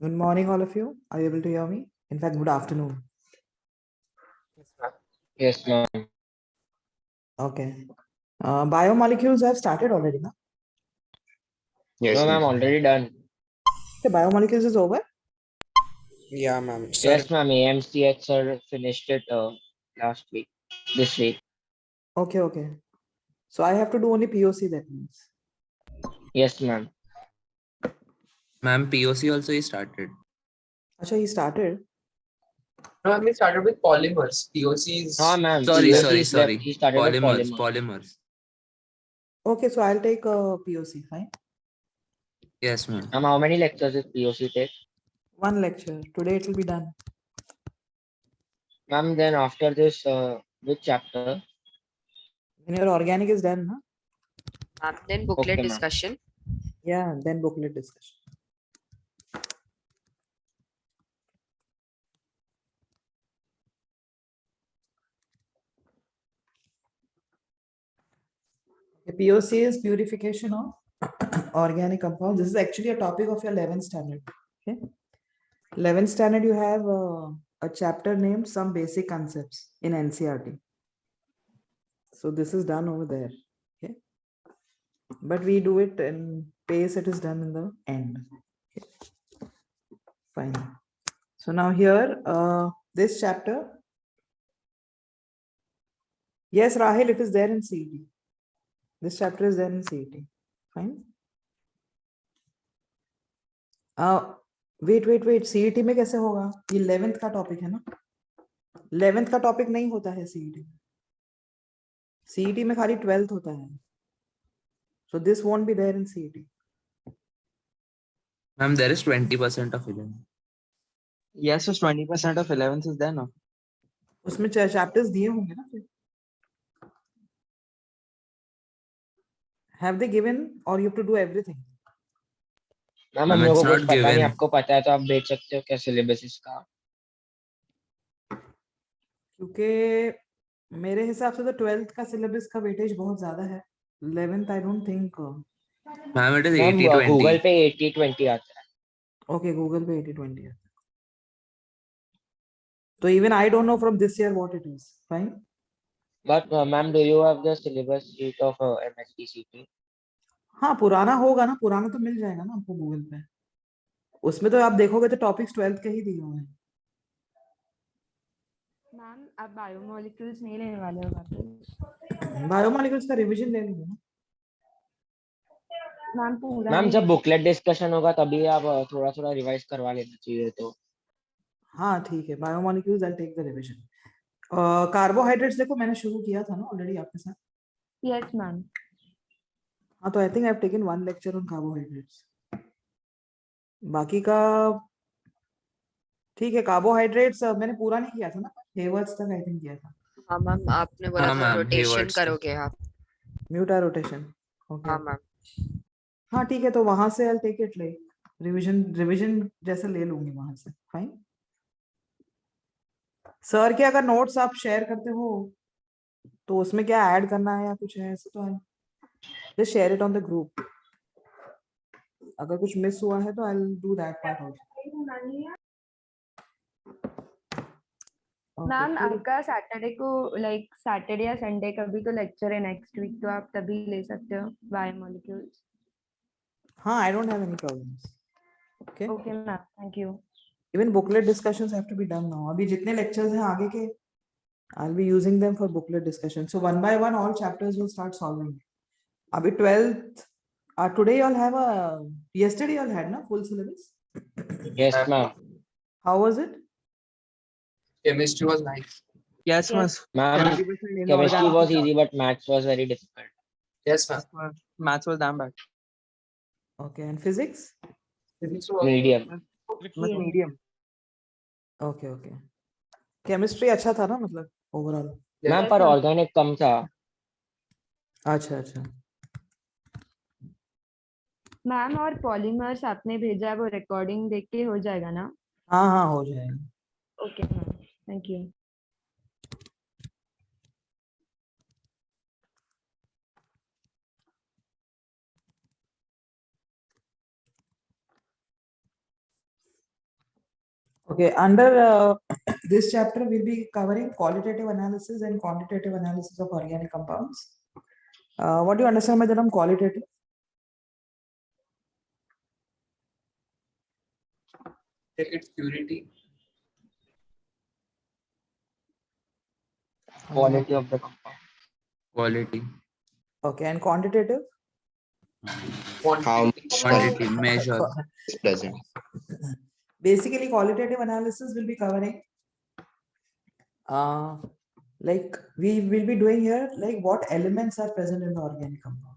Good morning, all of you. Are you able to hear me? In fact, good afternoon. Yes, ma'am. Okay. Biomolecules have started already, no? No, ma'am, already done. The biomolecules is over? Yeah, ma'am. Yes, ma'am. AMCH sir finished it last week, this week. Okay, okay. So I have to do only POC, that means. Yes, ma'am. Ma'am, POC also is started. Acha, he started. No, we started with polymers. POCs. No, ma'am. Sorry, POC sorry, is left. sorry. He started with Polymers, polymers. polymers. Okay, so I'll take POC, fine. Yes, ma'am. Ma'am, how many lectures is POC take? One lecture. Today it will be done. Ma'am, then after this, which chapter? When your organic is done, no? Then booklet Okay, ma'am. discussion. Yeah, then booklet discussion. The POC is purification of organic compounds. This is actually a topic of your 11th standard. Okay. 11th standard, you have a chapter named Some Basic Concepts in NCRT. So this is done over there. Okay. But we do it in pace, it is done in the end. Okay. Fine. So now here, this chapter. Yes, Rahil, it is there in CET. This chapter is there in CET. Fine. Wait CET में कैसे होगा? ये 11th का topic है ना? 11th का topic नहीं होता है सीईटी में. सीईटी में खाली 12th होता है. So this won't be there in CET. Ma'am, there is 20% of 11. Yes, so 20% of 11th is there now. उसमें चैप्टर्स दिए होंगे ना फिर. Have they given or you have to do everything? Ma'am, Ma'am, हम लोग it's को कुछ not पता नहीं, given. आपको पता है तो आप भेज सकते हो क्या सिलेबस इसका? क्योंकि मेरे हिसाब से तो 12th का सिलेबस का वेटेज बहुत ज्यादा है. 11th I don't think. Ma'am, it is ma'am, 80-20. Google पे 80-20 आता है. Okay, Google पे 80-20 है. So even I don't know from this year what it is. Fine. But ma'am, do you have the syllabus sheet of MSTCT? हाँ, पुराना होगा ना. पुराना तो मिल जाएगा ना आपको गूगल पे. उसमें तो आप देखोगे तो टॉपिक्स 12th के ही दिए हुए हैं. मैम आप बायोमोलिक्यूल्स नहीं लेने वाले हो वापस? बायोमोलिक्यूल्स का रिवीजन ले लेंगे ना. मैम पूरा मैम, नहीं जब ले बुकलेट डिस्कशन होगा तभी आप थोड़ा थोड़ा रिवाइज करवा लेना चाहिए तो. हाँ ठीक है. Biomolecules I take the revision. Carbohydrates देखो मैंने शुरू किया था ना ऑलरेडी आपके साथ. Yes ma'am. हाँ तो I think I have taken one lecture on carbohydrates. बाकी का ठीक है. कार्बोहाइड्रेट्स मैंने पूरा नहीं किया था ना. हेवर्ट्स तक आई थिंक किया था. हाँ मैम, आपने बोला हाँ, था ma'am, रोटेशन Hayward's करोगे आप. Mutarotation. ओके. हाँ मैम. हाँ ठीक है. तो वहां से I take it like revision जैसे ले लूंगी वहां से. फाइन. सर के अगर नोट्स आप शेयर करते हो तो उसमें क्या ऐड करना है या कुछ है ऐसे तो just share it on the group. अगर कुछ मिस हुआ है तो I will do that part also. Ma'am आपका सैटरडे को लाइक सैटरडे या संडे कभी तो लेक्चर है नेक्स्ट वीक, तो आप तभी ले सकते हो बायोमोलिक्यूल्स. हाँ, I don't have any problems. Okay. Okay ma'am, thank you. Even booklet discussions have to be done now. अभी जितने लेक्चर्स हैं आगे के I'll be using them for booklet discussion. So one by one all chapters will start solving. Abhi 12th today you all have a yesterday you all had na full syllabus. Yes, ma'am. How was it? Chemistry was nice. Yes, Yes. Ma'am, 20% chemistry inorganic was easy, but maths was very difficult. Yes, ma'am. Maths was damn bad. Okay. And physics? Physics was Medium. But medium. Okay, okay. Chemistry अच्छा था ना मतलब overall? Ma'am, Yes, पर ma'am. Organic कम था. अच्छा अच्छा. Ma'am और polymers आपने भेजा है, वो रिकॉर्डिंग देख के हो जाएगा ना? हाँ हाँ हो जाएगा. Okay ma'am, thank you. Okay, under this chapter, we'll be covering qualitative analysis and quantitative analysis of organic compounds. What do you understand by the term qualitative? Take its purity. Quality of the compound. Quality. Okay, and quantitative? Quantity. Quantity. Measure. is present. Basically, qualitative analysis will be covering, like we will be doing here, like what elements are present in the organic compound.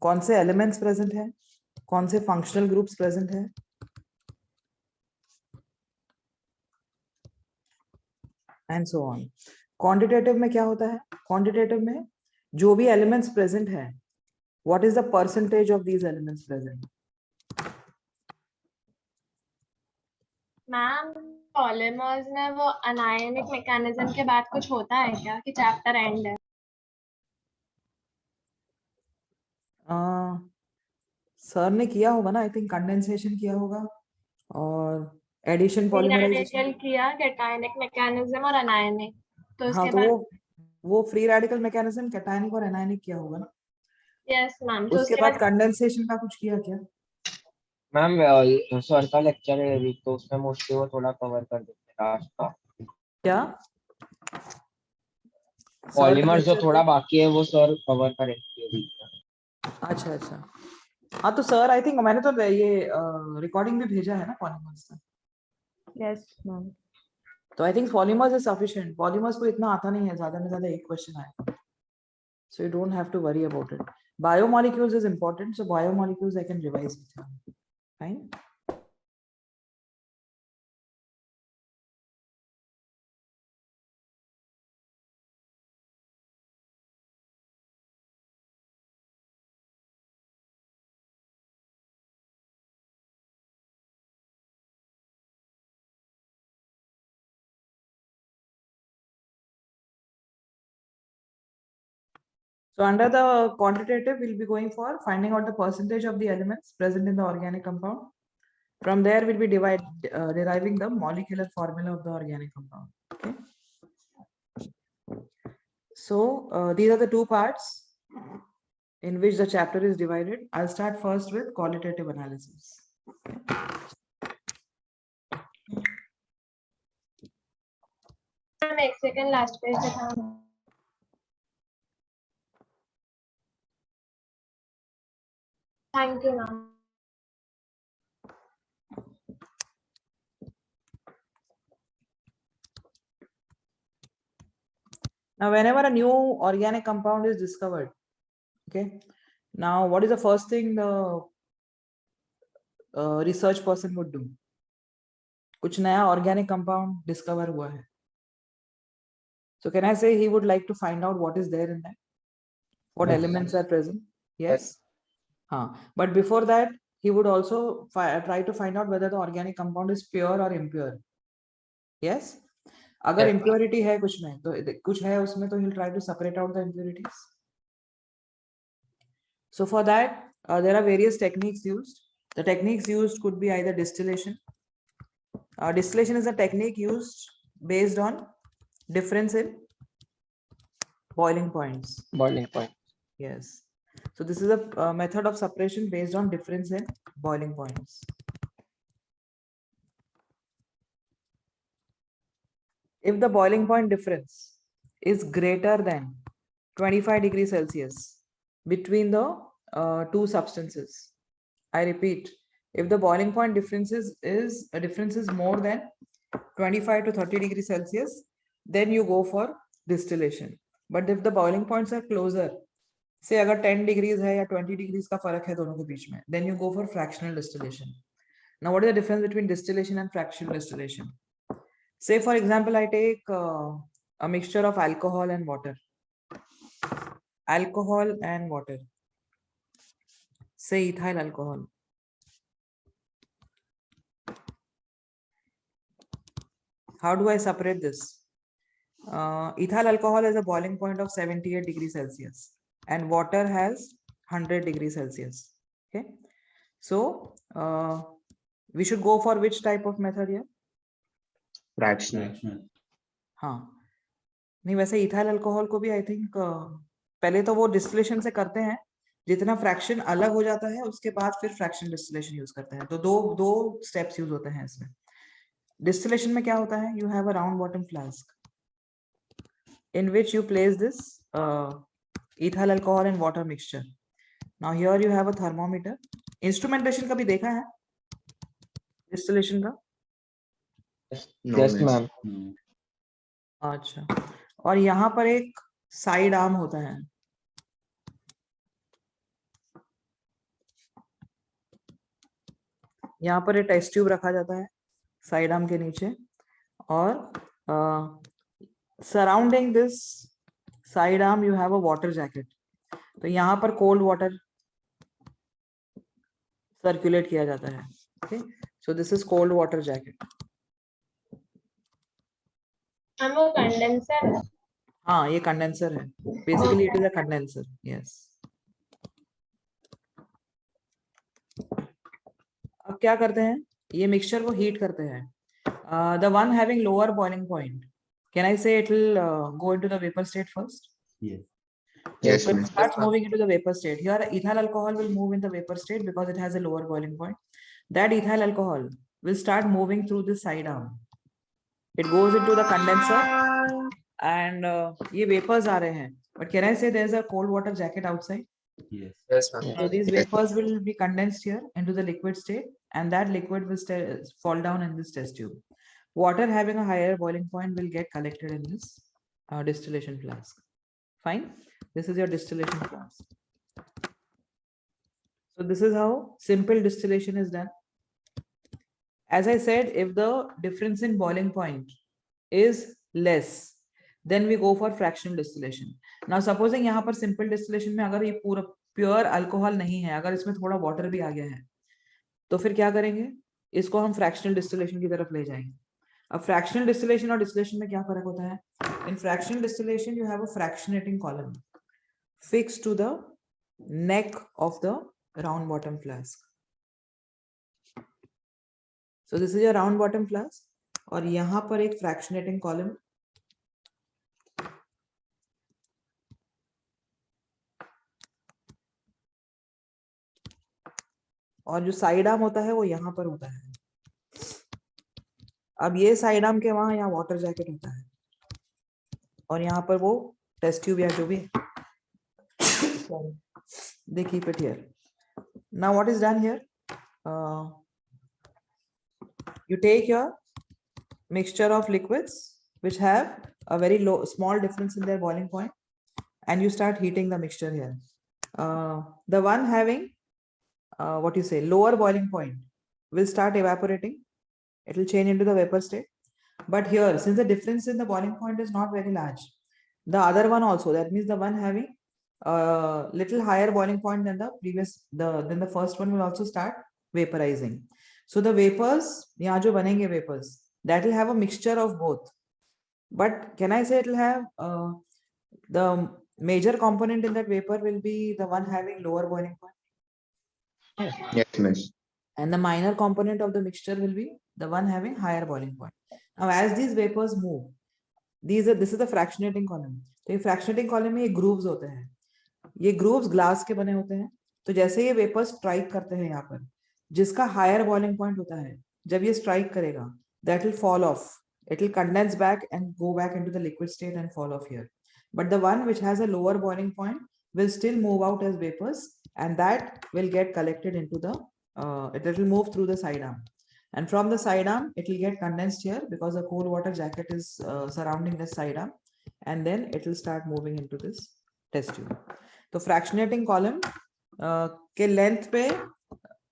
कौन से elements present हैं, कौन से functional groups present हैं, and so on. Quantitative में क्या होता है? Quantitative में जो भी elements present हैं, what is the percentage of these elements present? Ma'am polymers में वो अनायनिक मैकेनिज्म के बाद कुछ होता है क्या कि चैप्टर एंड है? सर ने किया होगा ना, आई थिंक कंडेंसेशन किया होगा और एडिशन पॉलीमराइजेशन रेडिकल किया कैटायनिक मैकेनिज्म और अनायनिक, तो हाँ उसके तो बाद वो फ्री रेडिकल मैकेनिज्म कैटायनिक और एनायनिक किया होगा ना, यस मैम, तो उसके बाद कंडेंसेशन का कुछ किया क्या? मैम सर का लेक्चर है अभी, तो उसमें मोस्टली वो थोड़ा कवर कर देते हैं लास्ट का। क्या पॉलीमर्स जो lecture थोड़ा बाकी है वो सर कवर करेंगे अभी। अच्छा अच्छा, हाँ तो सर आई थिंक मैंने तो ये रिकॉर्डिंग भी भेजा है ना पॉलीमर्स का, Yes, ma'am. तो I think polymers is sufficient. Polymers को इतना आता नहीं है, ज्यादा में ज्यादा एक क्वेश्चन आएगा, so you don't have to worry about it. Biomolecules is important, so biomolecules I can revise with you. Fine. So under the quantitative, we'll be going for finding out the percentage of the elements present in the organic compound. From there, we'll be deriving the molecular formula of the organic compound. Okay. So these are the two parts in which the chapter is divided. I'll start first with qualitative analysis. Ma'am एक second last page दिखाओ। Thank you ma'am. Now, whenever a new organic compound is discovered, okay, now what is the first thing the research person would do? कुछ नया organic compound discover हुआ है. So can I say he would like to find out what is there in that? What elements are present? Yes. But before that, he would also try to find out whether the organic compound is pure or impure. Yes. अगर impurity है कुछ में, तो कुछ है उसमें, तो he'll try to separate out the impurities. So for that, there are various techniques used. The techniques used could be either distillation. Distillation is a technique used based on difference in boiling points. Boiling point. Yes. So this is a method of separation based on difference in boiling points. If the boiling point difference is greater than 25 degrees Celsius between the two substances, I repeat, if the boiling point difference is more than 25 to 30 degrees Celsius, then you go for distillation. But if the boiling points are closer, say अगर 10 degrees है या 20 degrees का फर्क है दोनों के बीच में, then you go for fractional distillation. Now, what is the difference between distillation and fractional distillation? Say, for example, I take a mixture of alcohol and water. Alcohol and water. Say ethyl alcohol. How do I separate this? Ethyl alcohol has a boiling point of 78 degrees Celsius and water has 100 degrees Celsius. Okay. So We should go for which type of method here? Fractional. हाँ, नहीं वैसे ethyl alcohol को भी I think पहले तो वो distillation से करते हैं, जितना फ्रैक्शन अलग हो जाता है उसके बाद फिर फ्रैक्शन डिस्टिलेशन यूज करते हैं। तो दो स्टेप्स यूज होते हैं इसमें। डिस्टिलेशन में क्या होता है? You have a round bottom flask in which you place this ethyl alcohol and water mixture. Now here you have a thermometer. Instrumentation कभी देखा है distillation का? Yes, ma'am. अच्छा, और यहाँ पर एक साइड आर्म होता है। यहाँ पर एक टेस्ट ट्यूब रखा जाता है साइड आर्म के नीचे, और surrounding this side arm you have a water jacket. तो यहाँ पर कोल्ड वाटर सर्कुलेट किया जाता है। Okay, so this is cold water jacket. Ma'am वो कंडेंसर है। हाँ, ये कंडेंसर है, basically it is a condenser. Yes, अब क्या करते हैं, ये मिक्सचर को हीट करते हैं। The one having lower boiling point, can I say it will go into the vapour state first? Yes, So it ma'am. starts moving into the vapor state. Here, ethyl alcohol will move in the vapor state because it has a lower boiling point. That ethyl alcohol will start moving through the side arm. It goes into the condenser, and ये vapors आ रहे हैं. But can I say there's a cold water jacket outside? Yes, ma'am. So these vapors will be condensed here into the liquid state, and that liquid will fall down in this test tube. Water having a higher boiling point will get collected in this distillation flask. Fine. This is your distillation flask. So this is how simple distillation is done. As I said, if the difference in boiling point is less, then we go for fractional distillation. Now supposing यहाँ पर simple distillation में अगर ये पूरा pure alcohol नहीं है, अगर इसमें थोड़ा water भी आ गया है, तो फिर क्या करेंगे? इसको हम fractional distillation की तरफ ले जाएंगे। अब fractional distillation और distillation में क्या फर्क होता है? In fractional distillation, you have a fractionating column fixed to the neck of the round bottom flask. So this is your round bottom flask, और यहाँ पर एक fractionating column और जो साइड आर्म होता है वो यहाँ पर होता है। अब ये साइड आर्म के वहां यहाँ वाटर जैकेट होता है, और यहाँ पर वो टेस्ट ट्यूब या जो भी they keep it here. Now what is done here? You take your mixture of liquids which have a very small difference in their boiling point, and you start heating the mixture here. The one having lower boiling point will start evaporating. It will change into the vapor state. But here, since the difference in the boiling point is not very large, the other one also, that means the one having a little higher boiling point than the first one, will also start vaporizing. So the vapors, यहाँ जो बनेंगे vapors, that will have a mixture of both. But can I say it will have the major component in that vapor will be the one having lower boiling point? Yes, miss. And the minor component of the mixture will be the one having higher boiling point. Now, as these vapors move, this is the fractionating column. तो ये fractionating column में ये grooves होते हैं. ये grooves glass के बने होते हैं. तो जैसे ये vapors strike करते हैं यहाँ पर, जिसका higher boiling point होता है, जब ये strike करेगा, that will fall off. It will condense back and go back into the liquid state and fall off here. But the one which has a lower boiling point will still move out as vapors, and that will get collected into the it will move through the side arm, and from the side arm it will get condensed here because the cold water jacket is surrounding the side arm, and then it will start moving into this test tube. So fractionating column के length पे,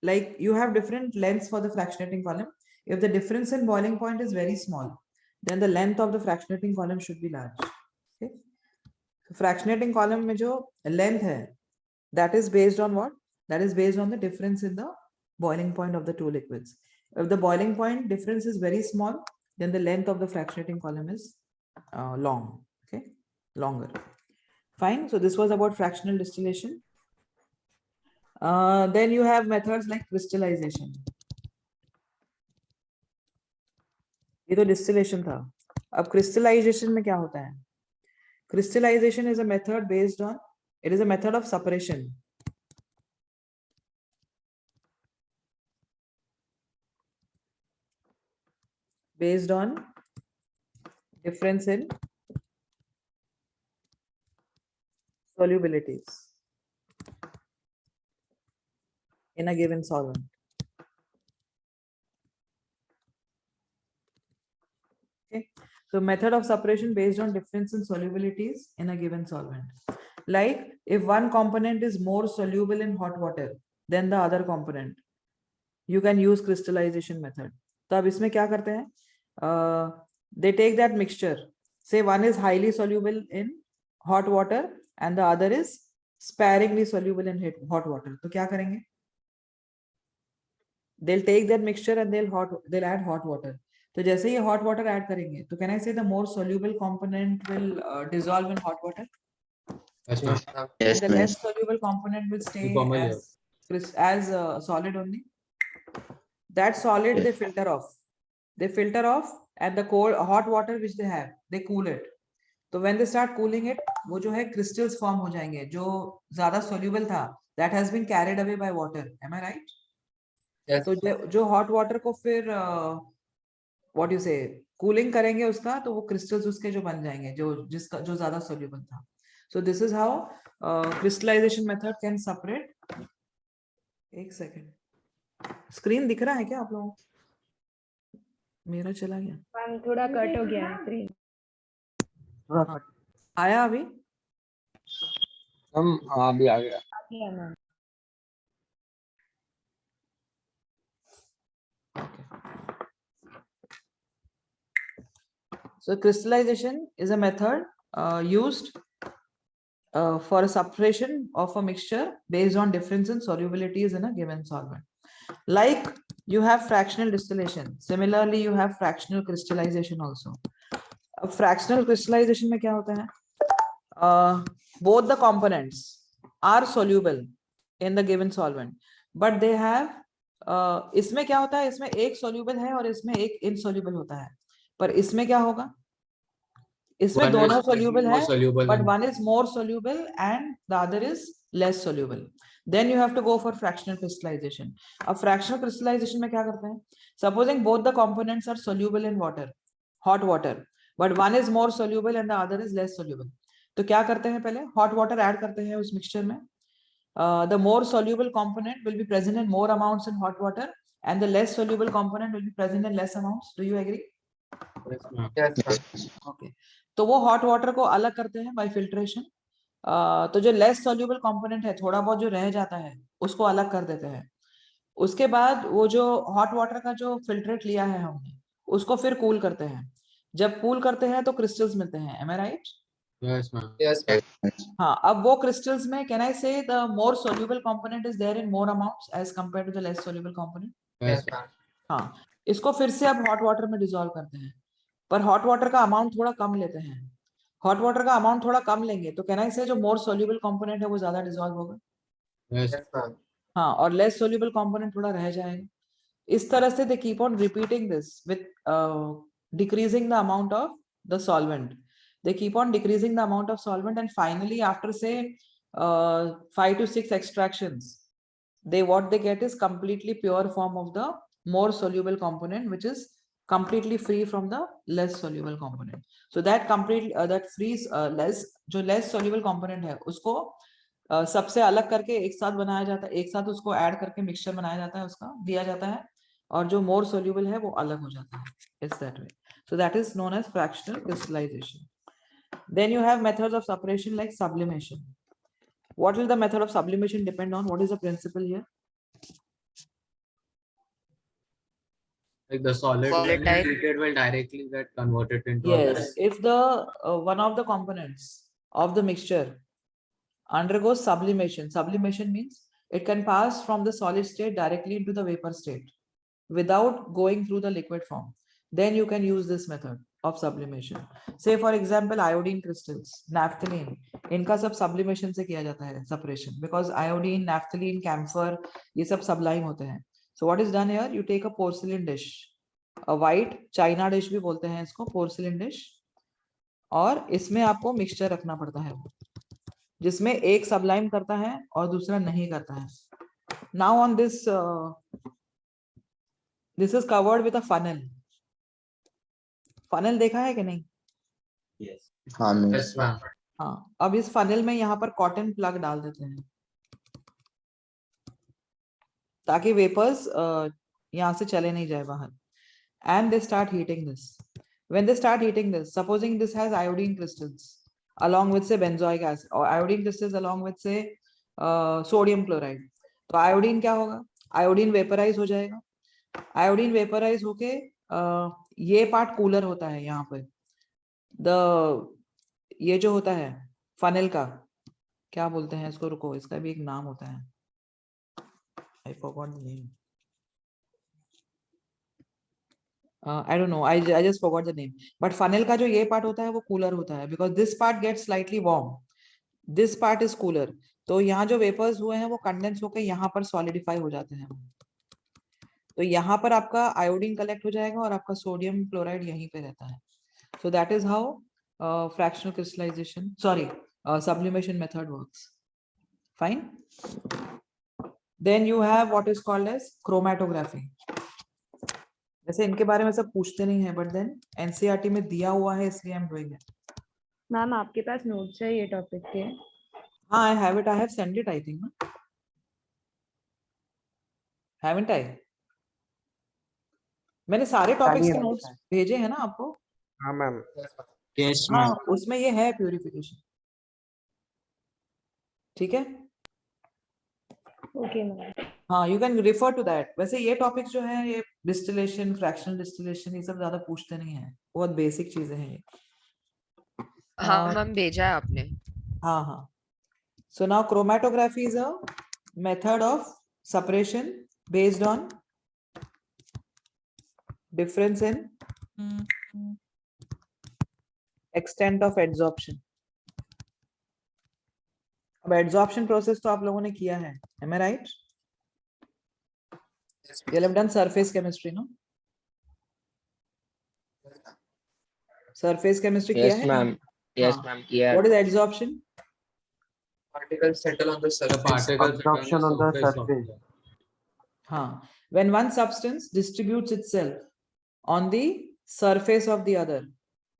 like you have different lengths for the fractionating column. If the difference in boiling point is very small, then the length of the fractionating column should be large. Okay, so fractionating column में जो length है, that is based on what? That is based on the difference in the boiling point of the two liquids. If the boiling point difference is very small, then the length of the fractionating column is long. Okay, longer. Fine. So this was about fractional distillation. Then you have methods like crystallization. ये तो distillation था। अब crystallisation में क्या होता है? Crystallisation is a method based on, it is a method of separation. Based on difference in solubilities in a given solvent. Okay, so method of separation based on difference in solubilities in a given solvent. Like if one component is more soluble in hot water than the other component, you can use crystallization method. तो अब इसमें क्या करते हैं? They take that mixture. Say one is highly soluble in hot water and the other is sparingly soluble in hot water. तो क्या करेंगे? They'll take that mixture and they'll add hot water. तो जैसे ही hot water add करेंगे, तो can I say the more soluble component will dissolve in hot water? Yes, ma'am. Yes, The ma'am. less soluble component will stay as solid only. That solid Yes. they filter off. They filter off and the cold hot water which they have, they cool it. So when they start cooling it, वो जो है crystals form हो जाएंगे, जो ज़्यादा soluble था, that has been carried away by water. Am I right? Yes. तो जो hot water को फिर what do you say cooling करेंगे उसका, तो वो crystals उसके जो बन जाएंगे, जो ज़्यादा soluble था. So this is how crystallization method can separate. एक second. स्क्रीन दिख रहा है क्या आप लोगों को? मेरा चला गया। मैम थोड़ा कट हो गया है स्क्रीन। आया अभी? हम हाँ अभी आ गया। आगे है ma'am. So crystallization is a method used for a separation of a mixture based on difference in solubilities in a given solvent. Like you have fractional distillation. Similarly, you have fractional crystallization also. Fractional crystallization में क्या होता है? Both the components are soluble in the given solvent, but they have इसमें क्या होता है? इसमें एक soluble है और इसमें एक insoluble होता है, पर इसमें क्या होगा? इसमें दोनों soluble है, but one is more soluble and the other is less soluble. Then you have to go for fractional crystallization. अब fractional crystallization में क्या करते हैं? Supposing both the components are soluble in water, hot water, but one is more soluble and the other is less soluble. तो क्या करते हैं? पहले hot water add करते हैं उस mixture में. The more soluble component will be present in more amounts in hot water and the less soluble component will be present in less amounts. Do you agree? Yes, ma'am. Okay. तो वो hot water को अलग करते हैं by filtration. तो जो less soluble component है, थोड़ा बहुत जो रह जाता है, उसको अलग कर देते हैं. उसके बाद वो जो hot water का जो filtrate लिया है हमने, उसको फिर cool करते हैं. जब cool करते हैं तो crystals मिलते हैं. Am I right? Yes, ma'am. Yes, ma'am. हाँ, अब वो crystals में can I say the more soluble component is there in more amounts as compared to the less soluble component? Yes, ma'am. हाँ, इसको फिर से अब hot water में dissolve करते हैं, पर hot water का amount थोड़ा कम लेते हैं. Hot water का amount थोड़ा कम लेंगे, तो can I say जो more soluble component है वो ज़्यादा dissolve होगा? Yes, ma'am. हाँ, और less soluble component थोड़ा रह जाएगा. इस तरह से they keep on repeating this with decreasing the amount of the solvent. They keep on decreasing the amount of solvent and finally after say 5 to 6 extractions, what they get is completely pure form of the more soluble component, which is completely free from the less soluble component. So that that frees जो less soluble component है उसको सबसे अलग करके एक साथ बनाया जाता है, एक साथ उसको ऐड करके मिक्सचर बनाया जाता है, उसका दिया जाता है, और जो more soluble है वो अलग हो जाता है. It's that way. So that is known as fractional crystallization. Then you have methods of separation like sublimation. What will the method of sublimation depend on? What is the principle here? Like the solid Volatile. treated will directly get converted into Yes, if the one of the components of the mixture undergoes sublimation. Sublimation means it can pass from the solid state directly into the vapor state without going through the liquid form. Then you can use this method of sublimation. Say for example, iodine crystals, naphthalene, इनका सब sublimation से किया जाता है, separation, because iodine, naphthalene, camphor, ये सब sublime होते हैं. So what is done here? You take a porcelain dish white China dish भी बोलते हैं इसको, पोर्सिलिन डिश, और इसमें आपको मिक्सचर रखना पड़ता है जिसमें एक सबलाइम करता है और दूसरा नहीं करता है. Now on this this is covered with a funnel. Funnel देखा है कि नहीं? हाँ मैम. Yes, ma'am. हाँ, अब इस फनल में यहाँ पर कॉटन प्लग डाल देते हैं ताकि वेपर्स यहाँ से चले नहीं जाए बाहर. And they start heating this. When they start heating this, supposing this has iodine crystals along with say benzoic acid or iodine crystals along with say sodium chloride. तो iodine क्या होगा? Iodine vaporize हो जाएगा. Iodine vaporize होके ये part cooler होता है यहाँ पे. ये जो होता है फनल का क्या बोलते हैं इसको, रुको इसका भी एक नाम होता है. I forgot the name. I don't know. I just forgot the name. But funnel का जो ये part होता है वो cooler होता है because this part gets slightly warm. This part is cooler. तो यहाँ जो vapors हुए हैं वो condense होकर यहाँ पर solidify हो जाते हैं. तो यहाँ पर आपका iodine collect हो जाएगा और आपका sodium chloride यहीं पे रहता है. So that is how fractional crystallization, sublimation method works. Fine. Then you have what is called as chromatography. वैसे इनके बारे में सब पूछते नहीं है, बट देन एनसीईआरटी में दिया हुआ है इसलिए I am doing it. Ma'am आपके पास नोट्स है ये टॉपिक के? हाँ, I have it. I have send it I think. Haven't I? मैंने सारे टॉपिक्स के नोट्स भेजे हैं ना आपको? हाँ मैम. Yes, हाँ, ma'am. उसमें ये है प्यूरिफिकेशन. ठीक है. Okay ma'am. हाँ, you can refer to that. वैसे ये टॉपिक्स जो है ये डिस्टिलेशन, फ्रैक्शनल डिस्टिलेशन, ये सब ज्यादा पूछते नहीं है, बहुत बेसिक चीजें हैं ये. हाँ मैम भेजा है आपने. हाँ हाँ. So now chromatography is a method of separation based on difference in extent of adsorption. अब adsorption process तो आप लोगों ने किया है, am I right? You have done surface chemistry, no? Surface chemistry किया Yes, है? ma'am. Yes, हाँ. ma'am. किया है. What is adsorption? Particles settle on the surface. Absorption on the surface. हाँ. When one substance distributes itself on the surface of the other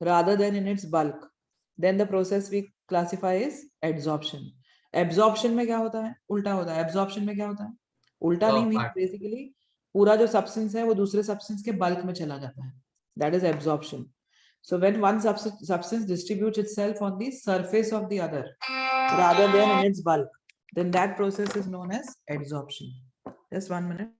rather than in its bulk, then the process we classify as adsorption. Absorption में क्या होता है? उल्टा होता है. Absorption में क्या होता है? उल्टा नहीं, मीन बेसिकली पूरा जो सब्सटेंस है वो दूसरे सब्सटेंस के बल्क में चला जाता है. That is absorption. So when one substance distributes itself on the surface of the other rather than in its bulk, then that process is known as adsorption. Just 1 minute.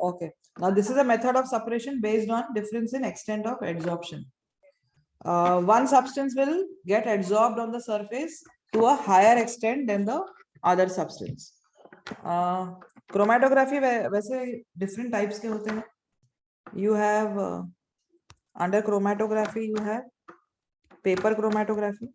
Okay. Now this is a method of separation based on difference in extent of adsorption. One substance will get adsorbed on the surface to a higher extent than the other substance. Chromatography वैसे different types के होते हैं. You have under chromatography you have paper chromatography.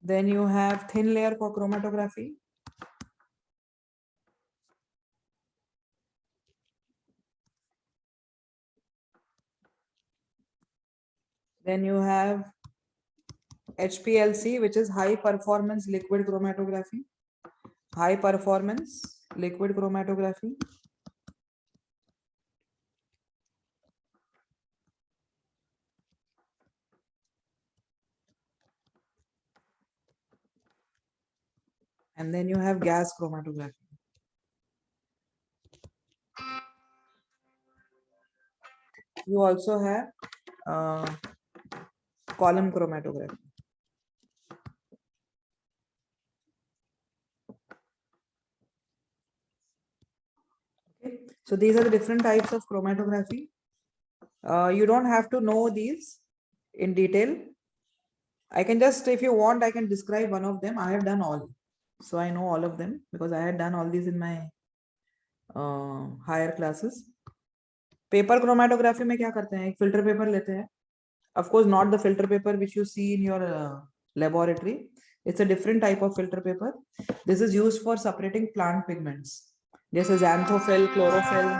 Then you have thin layer for chromatography. Then you have HPLC, which is high performance liquid chromatography. High performance liquid chromatography. And then you have gas chromatography. You also have column chromatography. Okay, so these are the different types of chromatography. You don't have to know these in detail. I can just, if you want, I can describe one of them. I have done all, so I know all of them because I had done all these in my higher classes. Paper chromatography में क्या करते हैं? एक filter paper लेते हैं. Of course, not the filter paper which you see in your laboratory. It's a different type of filter paper. This is used for separating plant pigments. जैसे xanthophyll, chlorophyll,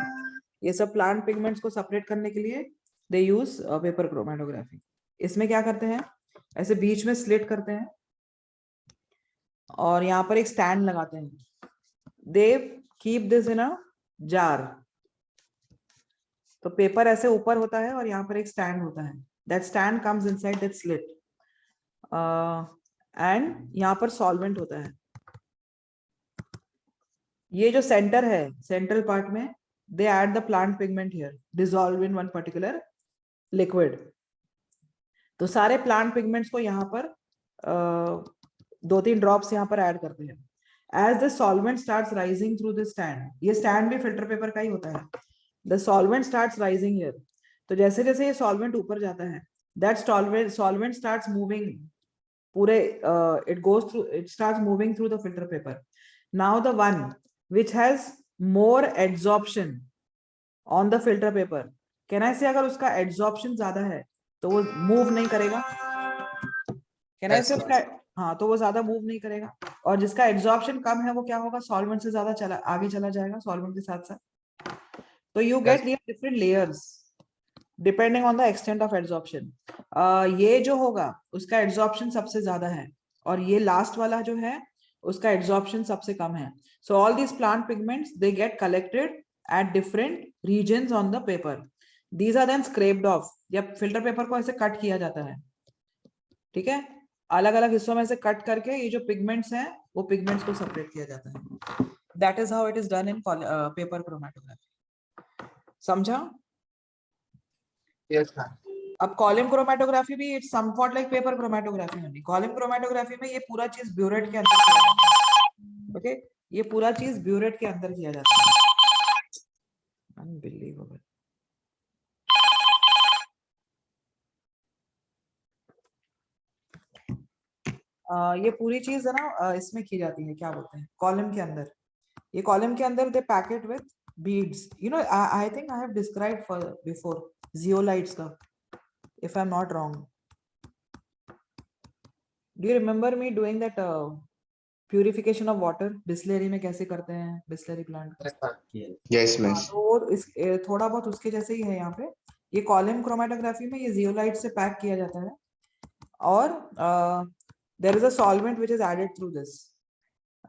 ये सब plant pigments को separate करने के लिए they use paper chromatography. इसमें क्या करते हैं? ऐसे बीच में slit करते हैं और यहाँ पर एक stand लगाते हैं. They keep this in a jar. तो पेपर ऐसे ऊपर होता है और यहाँ पर एक स्टैंड होता है. That stand comes inside that slit. And यहाँ पर solvent होता है. ये जो सेंटर है, सेंट्रल पार्ट में, they add the plant pigment here, dissolved in one particular liquid. तो सारे plant pigments को यहाँ पर 2-3 drops यहाँ पर add करते हैं. As the solvent starts rising through the stand, ये stand भी filter paper का ही होता है. The solvent starts rising here. तो जैसे जैसे ये solvent ऊपर जाता है, that solvent starts moving. पूरे it starts moving through the filter paper. Now the one which has more adsorption on the filter paper, can I say अगर उसका adsorption ज्यादा है तो वो move नहीं करेगा? Can I say उसका, हाँ, तो वो ज्यादा move नहीं करेगा. और जिसका adsorption कम है वो क्या होगा? Solvent से ज्यादा आगे चला जाएगा solvent के साथ साथ. So you get different layers depending on the extent of adsorption. ये जो होगा उसका adsorption सबसे ज्यादा है और ये last वाला जो है उसका adsorption सबसे कम है. So all these plant pigments, they get collected at different regions on the paper. These are then scraped off. जब filter paper को ऐसे cut किया जाता है, ठीक है, अलग अलग हिस्सों में से कट करके ये जो पिगमेंट्स हैं वो पिगमेंट्स को सेपरेट किया जाता है. That is how it is done in paper chromatography. समझा? Yes, ma'am. अब कॉलम क्रोमेटोग्राफी भी it's somewhat like paper chromatography only. Column chromatography में ये पूरा चीज ब्यूरेट के अंदर किया जाता है. ओके, ये पूरा चीज ब्यूरेट के अंदर किया जाता है. अनबिलीवेबल. ये पूरी चीज है ना इसमें की जाती है, क्या बोलते हैं, कॉलम के अंदर. ये कॉलम के अंदर they pack it with beads. You know, I think I have described before zeolites का, if I'm not wrong. Do you remember me doing that purification of water? Distillery में कैसे करते हैं Distillery plant? Yes, miss. तो थोड़ा बहुत उसके जैसे ही है यहाँ पे. ये कॉलम क्रोमेटोग्राफी में ये zeolite से पैक किया जाता है और there is a solvent which is added through this.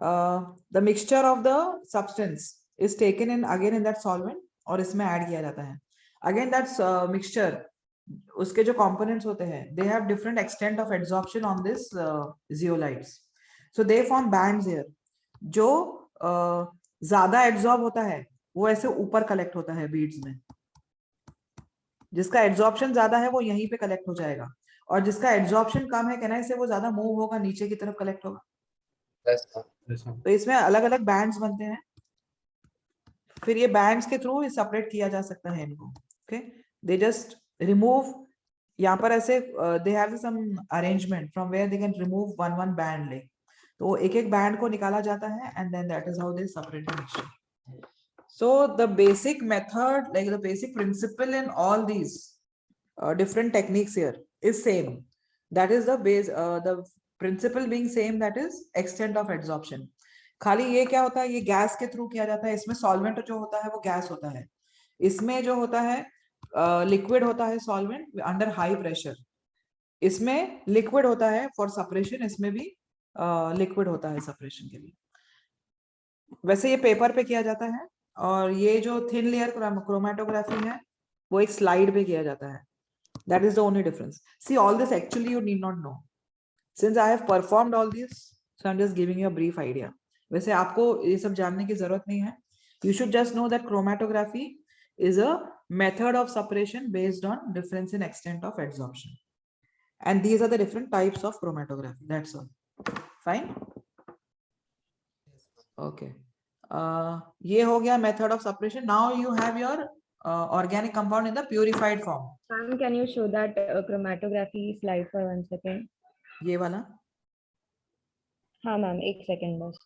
The mixture of the substance is taken in again in that solvent और इसमें ऐड किया जाता है. Again that mixture, उसके जो components होते हैं, they have different extent of adsorption on this zeolites. So they form bands here. जो ज्यादा adsorb होता है वो ऐसे ऊपर collect होता है beads में. जिसका adsorption ज्यादा है वो यहीं पे collect हो जाएगा और जिसका adsorption कम है, कहना से वो ज्यादा move होगा, नीचे की तरफ collect होगा. तो इसमें अलग अलग बैंड्स बनते हैं. फिर ये बैंड्स के थ्रू सेपरेट किया जा सकता है इनको. ओके, दे जस्ट रिमूव, यहाँ पर ऐसे they have some arrangement from where they can remove one band ले. तो एक एक बैंड को निकाला जाता है and then that is how they separate the mixture. So the basic method, like the basic principle in all these different techniques here is same. That is the base, the principle being same, that is extent of adsorption. खाली ये क्या होता है, ये gas के through किया जाता है. इसमें सॉल्वेंट जो होता है वो गैस होता है. इसमें जो होता है लिक्विड होता है सॉल्वेंट अंडर हाई प्रेशर. इसमें लिक्विड होता है फॉर सेपरेशन, इसमें भी लिक्विड होता है सेपरेशन के लिए. वैसे ये पेपर पे किया जाता है और ये जो थिन लेयर क्रोमेटोग्राफी है वो एक स्लाइड पे किया जाता है. That is the only difference. See, all this actually you need not know. Since I have performed all this, so I'm just giving you a brief idea. वैसे आपको ये सब जानने की जरूरत नहीं है. You should just know that chromatography is a method of separation based on difference in extent of adsorption. And these are the different types of chromatography. That's all. Fine. Okay. ये हो गया method of separation. Now you have your organic compound in the purified form. Ma'am, can you show that chromatography slide for 1 second? ये वाला. हाँ ma'am, 1 second बस.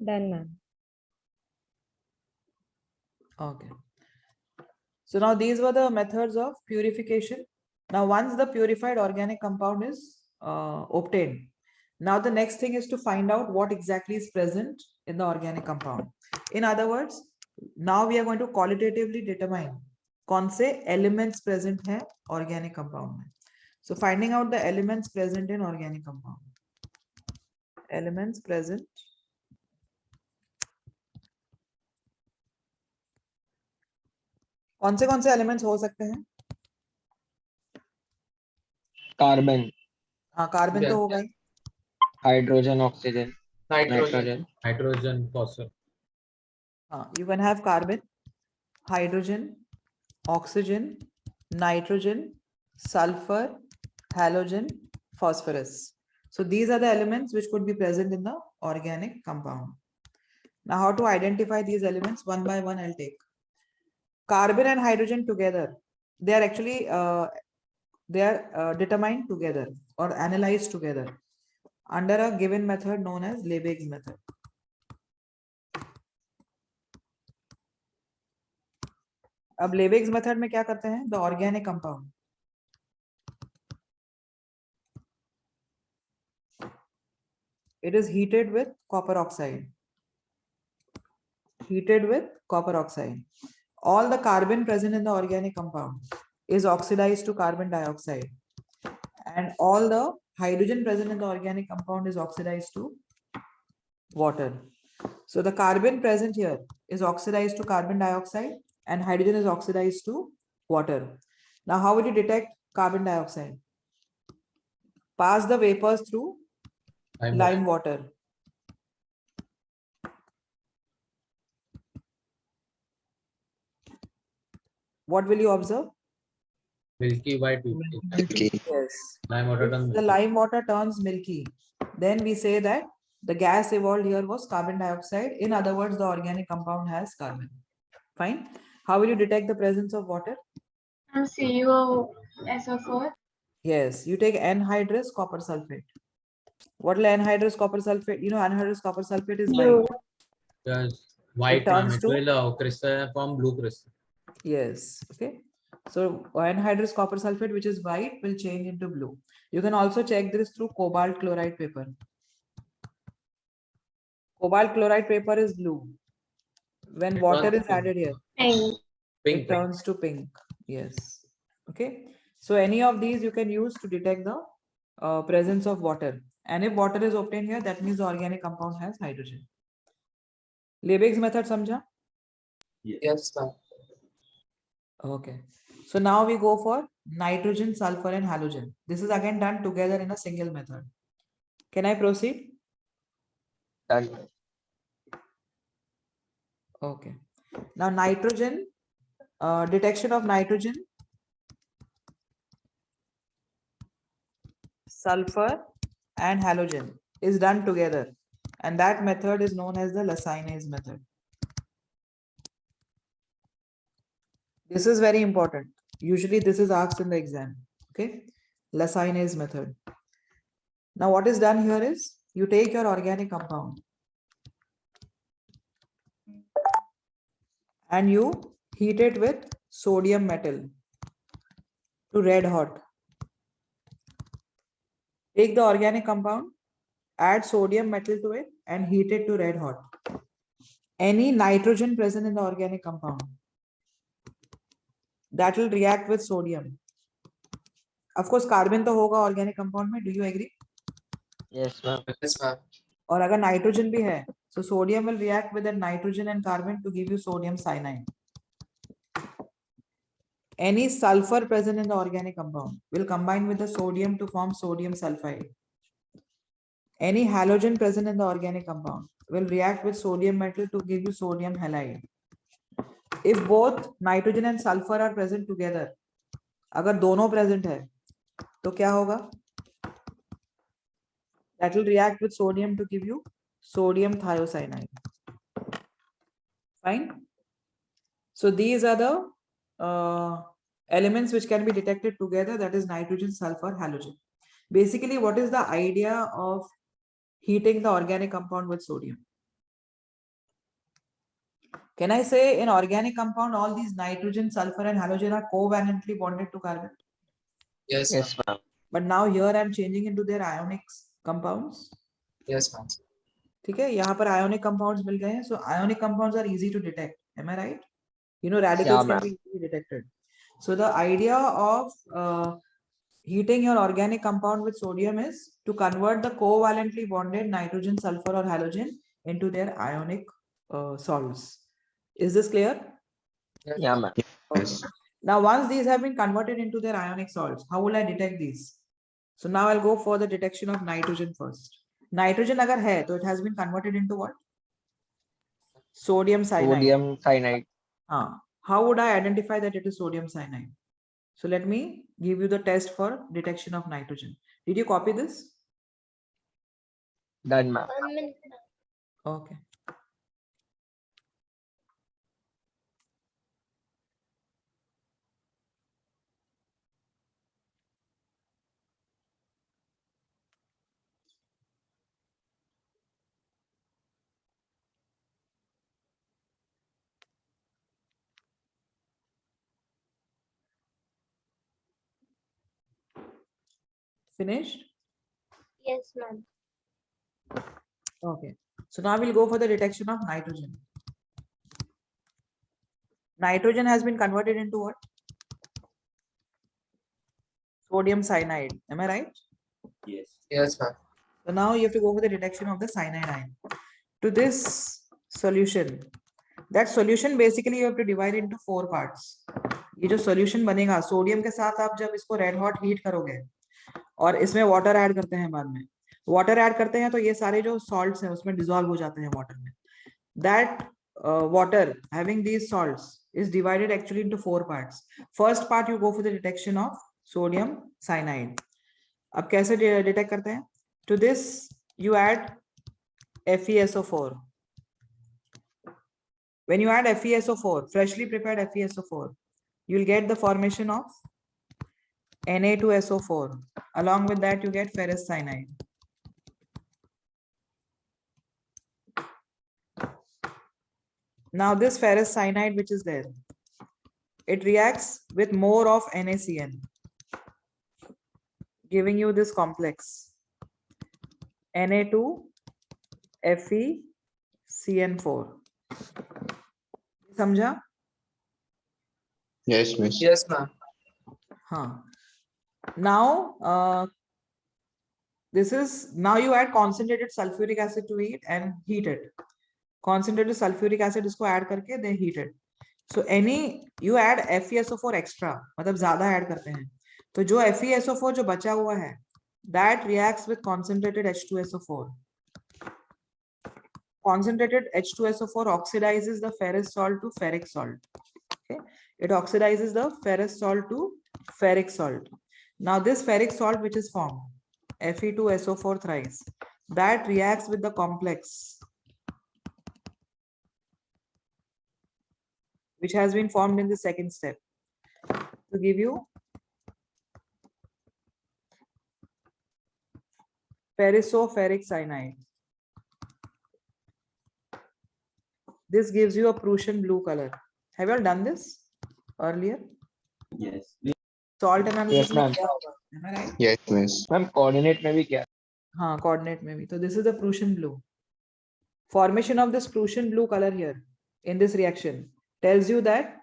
Done, ma'am. Okay. So now these were the methods of purification. Now once the purified organic compound is obtained, now the next thing is to find out what exactly is present in the organic compound. In other words, now we are going to qualitatively determine कौन से elements present हैं organic compound में. So finding out the elements present in organic compound. Elements present. कौन से elements हो सकते हैं? Carbon, हाँ, कार्बन तो Yeah. होगा ही. Hydrogen, oxygen, Nitrogen. Hydrogen, phosphorus. You can have carbon, hydrogen, oxygen, nitrogen, sulfur, halogen, phosphorus. So these are the elements which could be present in the organic compound. Now how to identify these elements? One by one I'll take. Carbon and hydrogen together, they are actually determined together or analyzed together under a given method known as Lebesgue method. अब Lebesgue method में क्या करते हैं? The organic compound. It is heated with copper oxide. Heated with copper oxide. All the carbon present in the organic compound is oxidized to carbon dioxide. And all the hydrogen present in the organic compound is oxidized to water. So the carbon present here is oxidized to carbon dioxide and hydrogen is oxidized to water. Now, how would you detect carbon dioxide? Pass the vapors through lime water. What will you observe? Milky white. Yes. Lime water If turns the lime water turns milky, then we say that the gas evolved here was carbon dioxide. In other words, the organic compound has carbon. Fine. How will you detect the presence of water? CuSO4. Yes, you take anhydrous copper sulfate. What will anhydrous copper sulfate? You know, anhydrous copper sulfate is white. Yes, white turns it to- will crystal form blue crystal. Yes. Okay. So anhydrous copper sulfate, which is white, will change into blue. You can also check this through cobalt chloride paper. Cobalt chloride paper is blue. When It water turns is to added here, Pink. Pink. it turns to pink. Yes. Okay. So any of these you can use to detect the presence of water. And if water is obtained here, that means the organic compound has hydrogen. Lebesgue method samjha? Yes, ma'am. Okay. So now we go for nitrogen, sulfur, and halogen. This is again done together in a single method. Can I proceed? Done. Okay. Now nitrogen, detection of nitrogen, sulfur, and halogen is done together. And that method is known as the Lassinez method. This is very important. Usually this is asked in the exam. Okay. Lassinez method. Now what is done here is you take your organic compound and you heat it with sodium metal to red hot. Take the organic compound, add sodium metal to it and heat it to red hot. Any nitrogen present in the organic compound that will react with sodium. Of course carbon तो होगा organic compound में, do you agree? Yes, ma'am. Yes, ma'am. और अगर nitrogen भी है, so sodium will react with the nitrogen and carbon to give you sodium cyanide. Any sulfur present in the organic compound will combine with the sodium to form sodium sulfide. Any halogen present in the organic compound will react with sodium metal to give you sodium halide. If both nitrogen and sulfur are present together, अगर दोनों present है, तो क्या होगा? That will react with sodium to give you sodium thiocyanide. Fine. So these are the elements which can be detected together, that is nitrogen, sulfur, halogen. Basically, what is the idea of heating the organic compound with sodium? Can I say in organic compound all these nitrogen, sulfur and halogen are covalently bonded to carbon? Yes, Yes, ma'am. ma'am. But now here I am changing into their ionic compounds. Yes, ma'am. ठीक है, यहाँ पर ionic compounds मिल गए हैं, so ionic compounds are easy to detect. Am I right? You know, radicals can ma'am. be easily detected. So the idea of heating your organic compound with sodium is to convert the covalently bonded nitrogen, sulfur or halogen into their ionic salts. Is this clear? Yeah, ma'am. Okay. Now, once these have been converted into their ionic salts, how will I detect these? So now I'll go for the detection of nitrogen first. Nitrogen agar hai, so it has been converted into what? Sodium cyanide. Sodium cyanide. How would I identify that it is sodium cyanide? So let me give you the test for detection of nitrogen. Did you copy this? Done, ma'am. Okay. Finished? Yes, ma'am. Okay. So now we'll go for the detection of nitrogen. Nitrogen has been converted into what? Sodium cyanide. Am I right? Yes, ma'am. So now you have to go for the detection of the cyanide ion. To this solution, that solution basically you have to divide into 4 parts. ये जो solution बनेगा, sodium के साथ आप जब इसको red hot heat करोगे और इसमें वाटर ऐड करते हैं, बाद में वाटर ऐड करते हैं तो ये सारे जो salts हैं उसमें डिसॉल्व हो जाते हैं वाटर में. That water having these salts is divided actually into 4 parts. First part you go for the detection of sodium cyanide. अब कैसे डिटेक्ट करते हैं? To this you add FeSO4. When you add FeSO4, freshly prepared FeSO4, you'll get the formation of Na2SO4. Along with that, you get ferrous cyanide. Now this ferrous cyanide which is there, it reacts with more of NaCN, giving you this complex Na2FeCN4. समझा? Yes, miss. Yes, ma'am. हाँ. Now this is, now you add concentrated sulfuric acid to it and heat it. Concentrated sulfuric acid इसको add करके then heat it. So any you add FeSO4 extra, मतलब ज़्यादा add करते हैं. तो जो FeSO4 जो बचा हुआ है, that reacts with concentrated H2SO4. Concentrated H2SO4 oxidizes the ferrous salt to ferric salt. Okay, it oxidizes the ferrous salt to ferric salt. Now this ferric salt which is formed, Fe2SO4 thrice, that reacts with the complex which has been formed in the second step to give you ferrisoferric cyanide. This gives you a Prussian blue color. Have you all done this earlier? Yes. Salt analysis. Yes, ma'am. Am I right? Yes, miss. Ma'am, coordinate में भी क्या? हाँ, coordinate में भी. So this is the Prussian blue. Formation of this Prussian blue color here in this reaction tells you that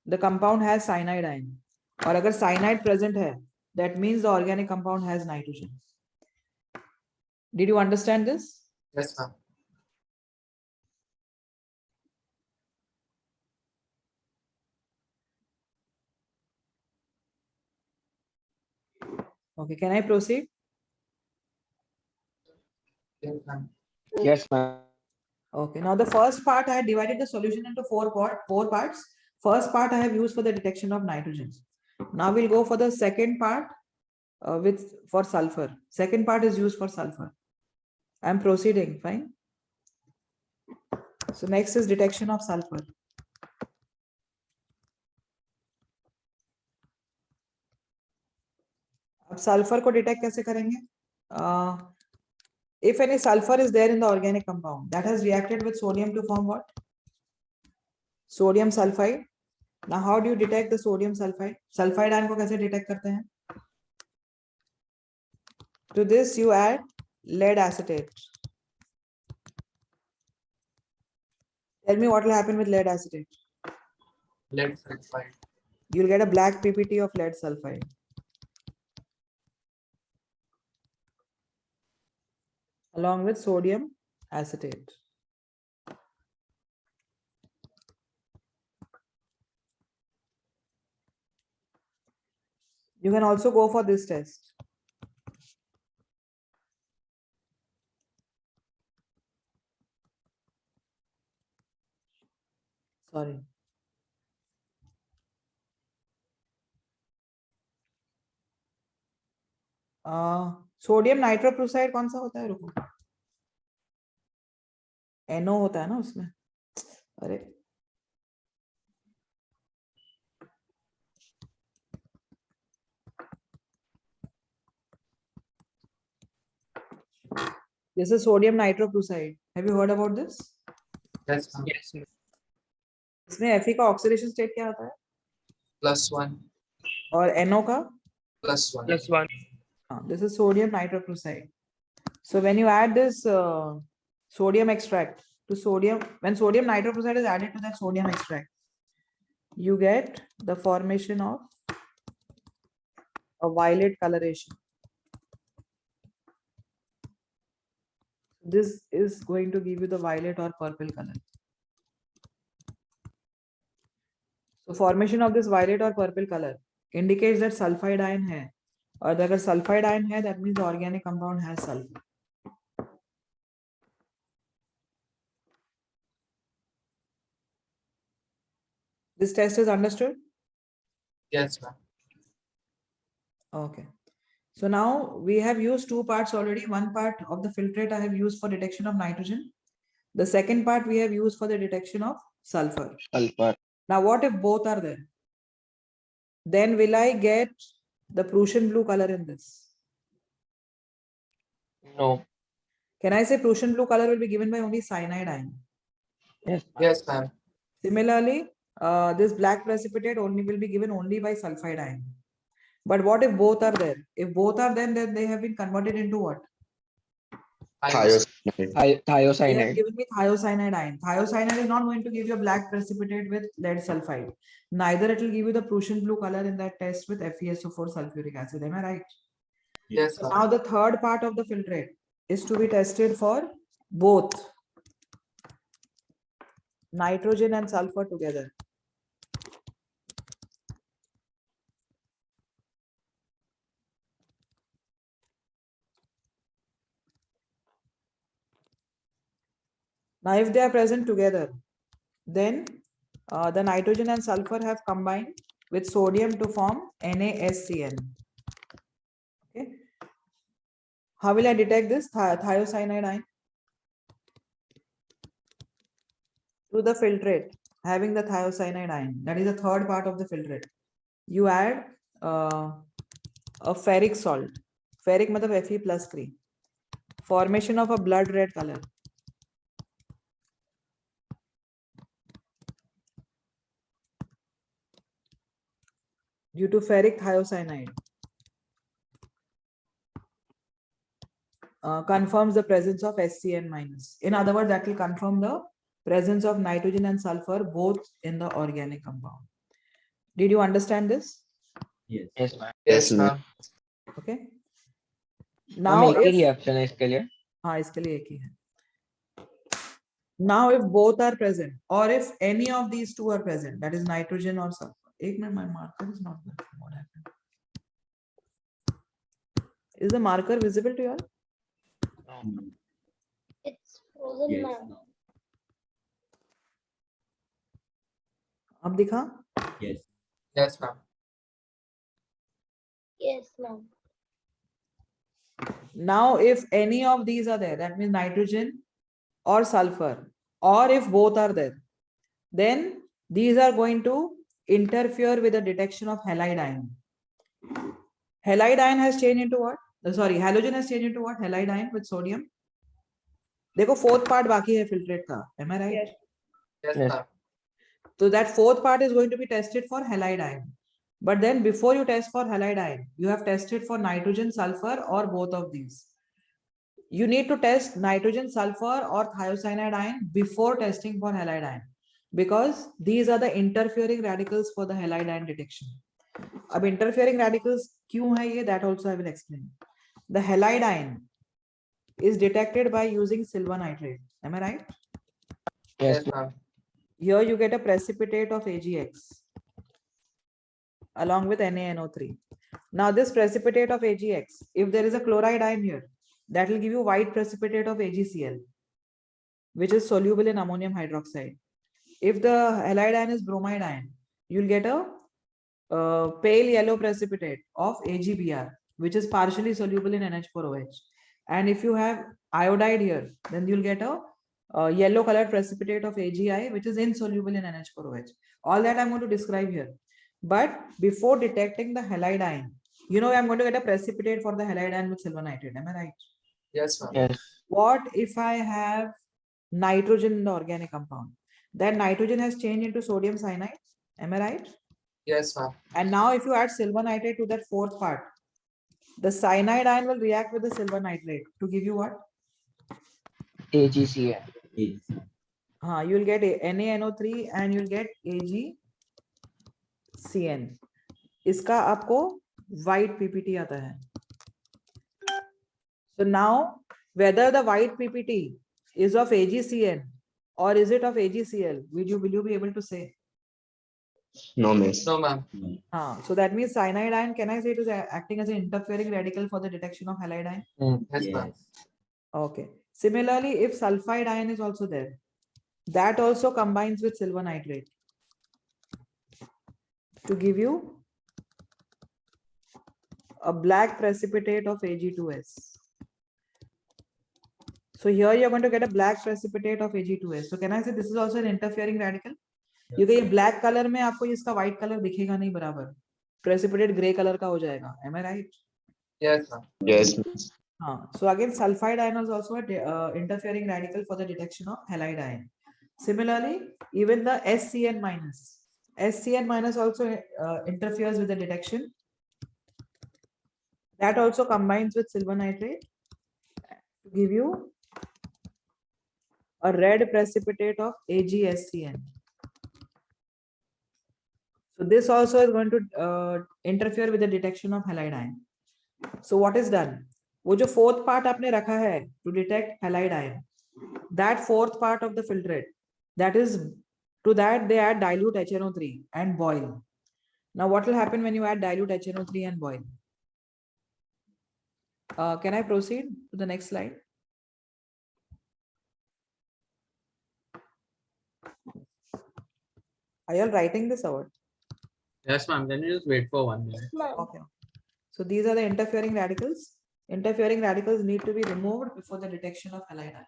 the compound has cyanide ion. और अगर cyanide present है, that means the organic compound has nitrogen. Did you understand this? Yes, ma'am. Okay, can I proceed? Yes, ma'am. Yes, ma'am. Okay, now the first part I had divided the solution into four parts. First part I have used for the detection of nitrogen. Now we'll go for the second part for sulfur. Second part is used for sulfur. I'm proceeding, fine. So next is detection of sulfur. अब sulfur को detect कैसे करेंगे? If any sulfur is there in the organic compound that has reacted with sodium to form what? Sodium sulfide. Now how do you detect the sodium sulfide? Sulfide ion को कैसे detect करते हैं? To this you add lead acetate. Tell me what will happen with lead acetate. Lead sulfide. You'll get a black PPT of lead sulfide. Along with sodium acetate. You can also go for this test. Sorry. Sodium nitrochloride कौन सा होता है? रुको, NO होता है ना उसमें. अरे this is sodium nitrochloride. Have you heard about this? Yes, ma'am. Yes, ma'am. इसमें Fe का ऑक्सीडेशन स्टेट क्या आता है? +1. और NO का? +1. +1. This is sodium nitrochloride. So when you add this sodium extract to sodium, when sodium nitrochloride is added to that sodium extract, you get the formation of a violet coloration. This is going to give you the violet or purple color. So formation of this violet or purple color indicates that sulfide ion है. और अगर sulfide ion है, that means the organic compound has sulfur. This test is understood? Yes, ma'am. Okay. So now we have used two parts already. One part of the filtrate I have used for detection of nitrogen. The second part we have used for the detection of sulfur. Sulfur. Now what if both are there? Then will I get the Prussian blue color in this? No. Can I say Prussian blue color will be given by only cyanide ion? Yes. Yes, ma'am. Similarly, this black precipitate only will be given only by sulfide ion. But what if both are there? If both are there, then they have been converted into what? Thiocyanide. They have Thiocyanide. given me thiocyanide ion. Thiocyanide is not going to give you a black precipitate with lead sulfide. Neither it will give you the Prussian blue color in that test with FeSO4 sulfuric acid. Am I right? Yes, So ma'am. now the third part of the filtrate is to be tested for both nitrogen and sulfur together. Now, if they are present together, then the nitrogen and sulfur have combined with sodium to form NaSCN. Okay. How will I detect this thiocyanide ion? Through the filtrate having the thiocyanide ion. That is the third part of the filtrate. You add a ferric salt. Ferric matlab Fe+3. Formation of a blood red color. Due to ferric thiocyanide. Confirms the presence of SCN-. In other words, that will confirm the presence of nitrogen and sulfur both in the organic compound. Did you understand this? Yes, ma'am. Yes, ma'am. Okay. Ma'am Now एक ही if reaction है इसके लिए. हाँ इसके लिए एक ही है. Now if both are present or if any of these two are present, that is nitrogen or sulfur. एक minute, my marker is not working. What happened? Is the marker visible to you all? It's frozen, ma'am. अब दिखा? Yes, ma'am. Yes, ma'am. Now if any of these are there, that means nitrogen or sulfur, or if both are there, then these are going to interfere with the detection of halide ion. Halide ion has changed into what? Sorry, halogen has changed into what? Halide ion with sodium. देखो fourth part बाकी है filtrate का. Am I right? Yes. Yes, Yes. ma'am. So that fourth part is going to be tested for halide ion. But then before you test for halide ion, you have tested for nitrogen, sulfur, or both of these. You need to test nitrogen, sulfur, or thiocyanide ion before testing for halide ion, because these are the interfering radicals for the halide ion detection. अब interfering radicals क्यों है ये? That also I will explain. The halide ion is detected by using silver nitrate. Am I right? Yes, Yes, ma'am. Here you get a precipitate of AgX along with NaNO3. Now this precipitate of AgX, if there is a chloride ion here, that will give you white precipitate of AgCl, which is soluble in ammonium hydroxide. If the halide ion is bromide ion, you'll get a pale yellow precipitate of AgBr, which is partially soluble in NH4OH. And if you have iodide here, then you'll get a yellow colored precipitate of AgI, which is insoluble in NH4OH. All that I'm going to describe here. But before detecting the halide ion, you know, I'm going to get a precipitate for the halide ion with silver nitrate. Am I right? Yes, ma'am. yes, What if I have nitrogen in the organic compound? Then nitrogen has changed into sodium cyanide. Am I right? Yes, ma'am. And now if you add silver nitrate to that fourth part, the cyanide ion will react with the silver nitrate to give you what? AgCl. You'll get NaNO3 and you'll get AgCN. इसका आपको white PPT आता है. So now whether the white PPT is of AgCN or is it of AgCl, will you be able to say? No, miss. No, ma'am. So that means cyanide ion, can I say it is acting as an interfering radical for the detection of halide ion? Yes, ma'am. Okay. Similarly, if sulfide ion is also there, that also combines with silver nitrate to give you a black precipitate of Ag2S. So here you're going to get a black precipitate of Ag2S. So can I say this is also an interfering radical? क्योंकि ये black color में आपको इसका white color दिखेगा नहीं बराबर. Precipitate gray color का हो जाएगा. Am I right? Yes, ma'am. Yes. So again, sulfide ion is also an interfering radical for the detection of halide ion. Similarly, even the SCN minus also interferes with the detection. That also combines with silver nitrate to give you a red precipitate of AgSCN. So this also is going to interfere with the detection of halide ion. So what is done? वो जो fourth part आपने रखा है to detect halide ion, that fourth part of the filtrate, that is, to that they add dilute HNO3 and boil. Now what will happen when you add dilute HNO3 and boil? Can I proceed to the next slide? Are you all writing this out? Yes, ma'am. Then you just wait for 1 minute. Okay. So these are the interfering radicals. Interfering radicals need to be removed before the detection of halide ion.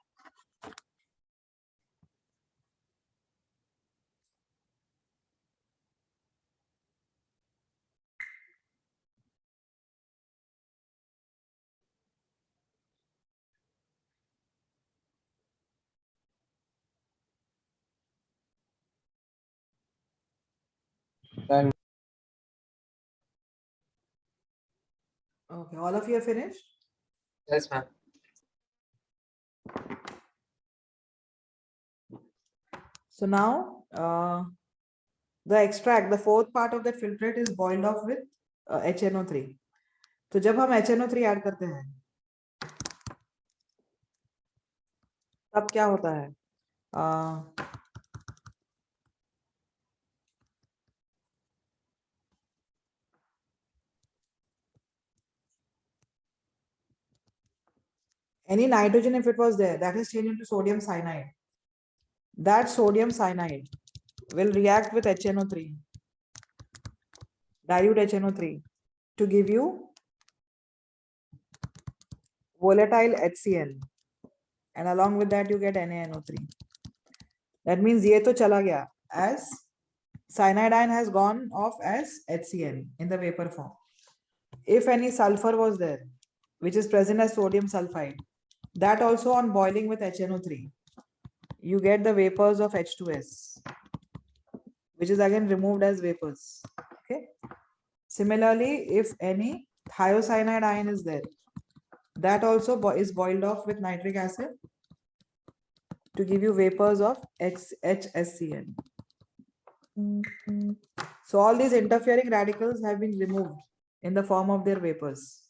Then Okay, all of you are finished? Yes, ma'am. So now the extract, the fourth part of that filtrate is boiled off with HNO3. तो जब हम HNO3 add करते हैं तब क्या होता है? Any nitrogen, if it was there, that is changed into sodium cyanide. That sodium cyanide will react with HNO3, dilute HNO3, to give you volatile HCl, and along with that you get NaNO3. That means ये तो चला गया, as cyanide ion has gone off as HCl in the vapor form. If any sulfur was there, which is present as sodium sulfide, that also on boiling with HNO3, you get the vapors of H2S, which is again removed as vapors. Okay. Similarly, if any thiocyanide ion is there, that also is boiled off with nitric acid to give you vapors of HCl. So all these interfering radicals have been removed in the form of their vapors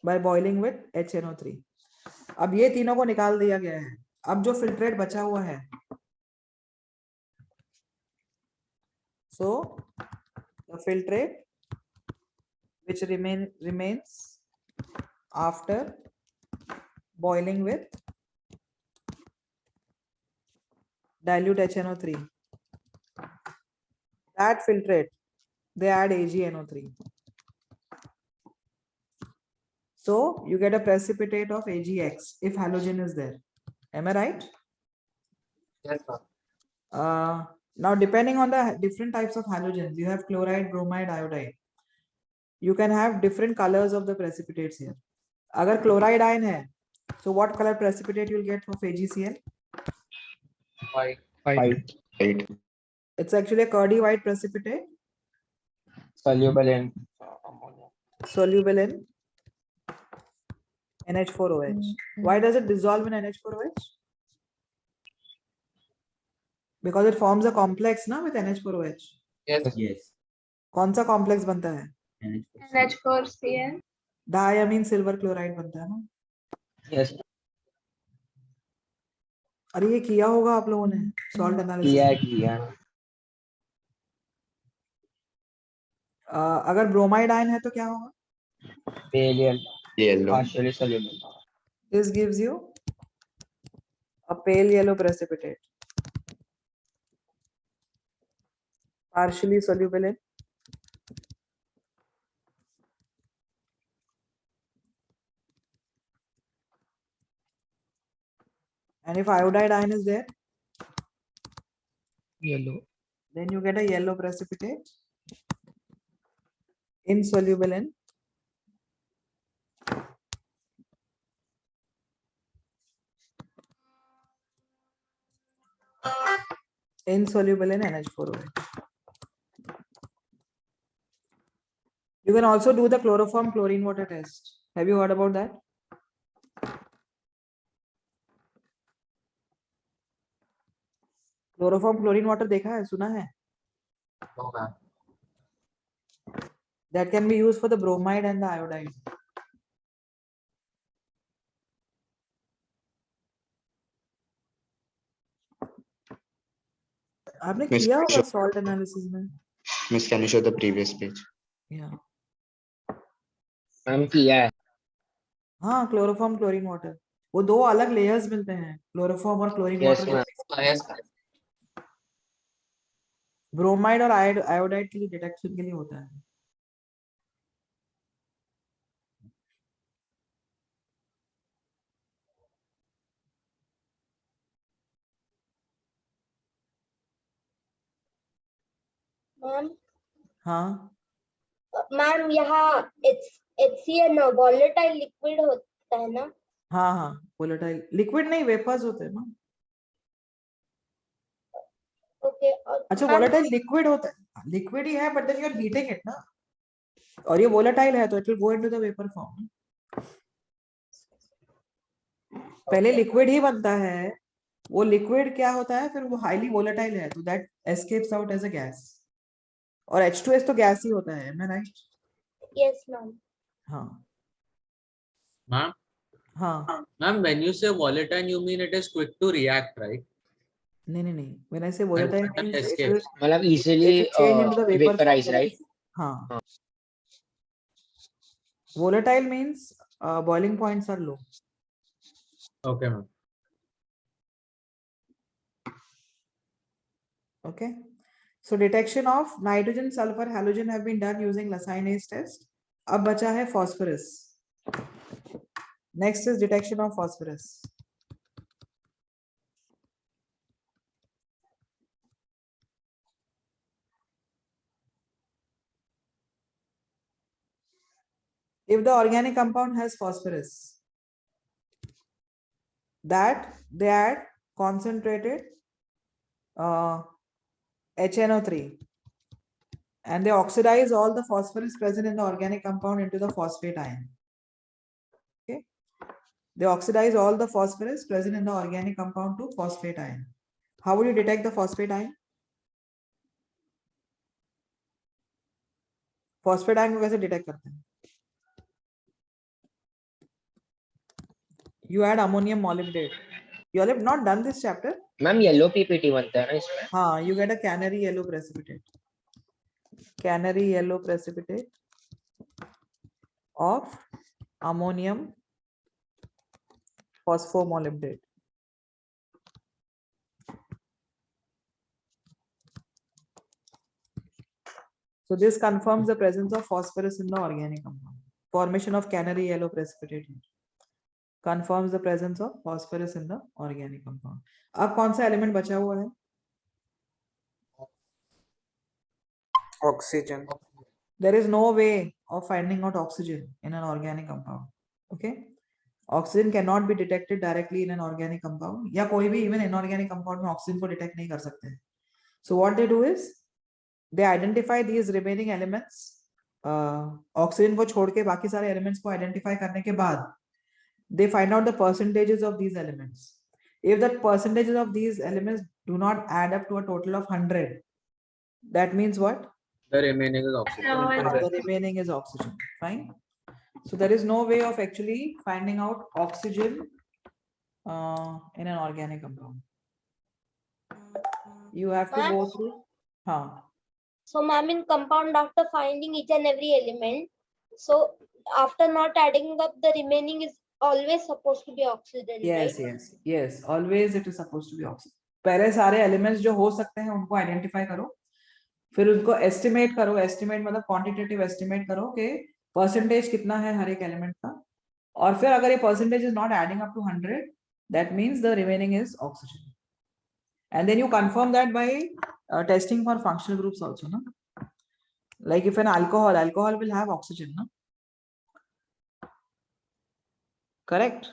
by boiling with HNO3. अब ये तीनों को निकाल दिया गया है. अब जो फिल्ट्रेट बचा हुआ है, so the filtrate which remains after boiling with dilute HNO3, that filtrate they add AgNO3. So you get a precipitate of AgX if halogen is there. Am I right? Yes, ma'am. Now, depending on the different types of halogens, you have chloride, bromide, iodide. You can have different colors of the precipitates here. Agar chloride ion hai, so what color precipitate you'll get of AgCl? White. White. It's actually a curdy white precipitate, Soluble in ammonia. soluble in NH4OH. Why does it dissolve in NH4OH? Because it forms a complex na with NH4OH. Yes. Yes. कौन सा complex बनता है? NH4Cl. Diamine silver chloride बनता है ना? Yes. अरे ये किया होगा आप लोगों ने salt analysis. किया. अगर bromide ion है तो क्या होगा? Pale yellow. Partially soluble. This gives you a pale yellow precipitate, partially soluble in and if iodide ion is there, Yellow. then you get a yellow precipitate, insoluble in NH4OH. You can also do the chloroform chlorine water test. Have you heard about that? Chloroform chlorine water देखा है, सुना है? No, ma'am. That can be used for the bromide and the iodide. आपने किया होगा salt analysis में? Miss, can you show the previous page? Yeah. Ma'am किया है. हाँ, chloroform chlorine water. वो दो अलग layers मिलते हैं, chloroform और chlorine Yes, water. ma'am. Yes, ma'am. Bromide और आयोडाइड के लिए डिटेक्शन के लिए होता है. मैम हाँ, मैम यहाँ HCl वॉलेटाइल लिक्विड होता है ना? हाँ, हाँ, वोलेटाइल लिक्विड नहीं, वेपर्स होते हैं ना. ओके. अच्छा, वोलेटाइल लिक्विड होता है, लिक्विड ही है, but then you are heating it ना, और ये वोलेटाइल है तो it will go into the vapour form. पहले लिक्विड ही बनता है, वो लिक्विड क्या होता है, फिर वो हाईली वोलेटाइल है, तो that escapes out as a gas. और H2S तो गैस ही होता है, मैं राइट? Yes, ma'am. हाँ Ma'am, हाँ ma'am, when you say volatile, you mean it is quick to react, right? नहीं when I say volatile And means it escape. will मतलब easily change into the vapor form vaporize, very right? हाँ volatile means boiling points are low. Okay, ma'am. Okay, so detection of nitrogen, sulfur, halogen have been done using Lassinase test. अब बचा है phosphorus. Next is detection of phosphorus. If the organic compound has phosphorus, that they add concentrated HNO3 and they oxidize all the phosphorus present in the organic compound into the phosphate ion. Okay, they oxidize all the phosphorus present in the organic compound to phosphate ion. How would you detect the phosphate ion? Phosphate ion को कैसे detect करते हैं? You add ammonium molybdate. You all have not done this chapter. Ma'am yellow PPT बनता है ना इसमें? हाँ, you get a canary yellow precipitate. Canary yellow precipitate of ammonium phosphomolybdate. So this confirms the presence of phosphorus in the organic compound. Formation of canary yellow precipitate confirms the presence of phosphorus in the organic compound. अब कौन सा element बचा हुआ है? Oxygen. There is no way of finding out oxygen in an organic compound. Okay, oxygen cannot be detected directly in an organic compound. या कोई भी even inorganic compound में oxygen को detect नहीं कर सकते हैं. So what they do is they identify these remaining elements. Oxygen को छोड़ के बाकी सारे elements को identify करने के बाद they find out the percentages of these elements. If the percentages of these elements do not add up to a total of 100, that means what? The remaining is oxygen. The remaining is oxygen. Fine. So there is no way of actually finding out oxygen in an organic compound. You have to go through. So, ma'am, in compound, after finding each and every element, so after not adding up, the remaining is always supposed to be oxygen. Yes, right? yes. Always it is supposed to be oxygen. पहले सारे elements जो हो सकते हैं उनको identify करो, फिर उनको estimate करो. Estimate मतलब quantitative estimate करो कि percentage कितना है हर एक element का, और फिर अगर ये percentage is not adding up to 100, that means the remaining is oxygen. And then you confirm that by testing for functional groups also, no? Like if an alcohol will have oxygen, no? Correct?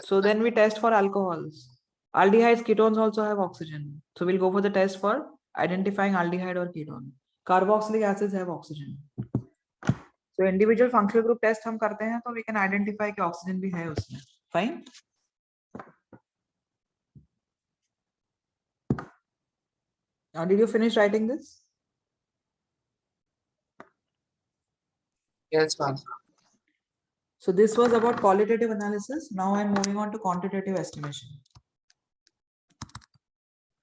So then we test for alcohols. Aldehydes, ketones also have oxygen. So we'll go for the test for identifying aldehyde or ketone. Carboxylic acids have oxygen. So individual functional group test हम करते हैं तो we can identify कि oxygen भी है उसमें. Fine. Now did you finish writing this? Yes, ma'am. So this was about qualitative analysis. Now I'm moving on to quantitative estimation.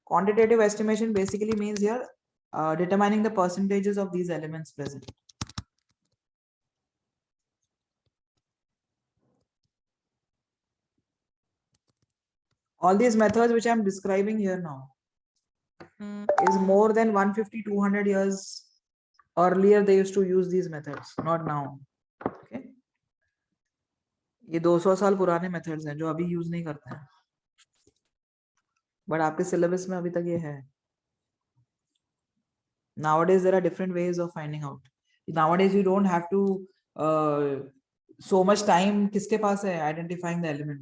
Quantitative estimation basically means here determining the percentages of these elements present. All these methods which I'm describing here now is more than 150, 200 years earlier they used to use these methods, not now. Okay. ये 200 साल पुराने methods हैं जो अभी use नहीं करते हैं. But आपके syllabus में अभी तक ये है. Nowadays there are different ways of finding out. Nowadays you don't have to so much time किसके पास है identifying the element.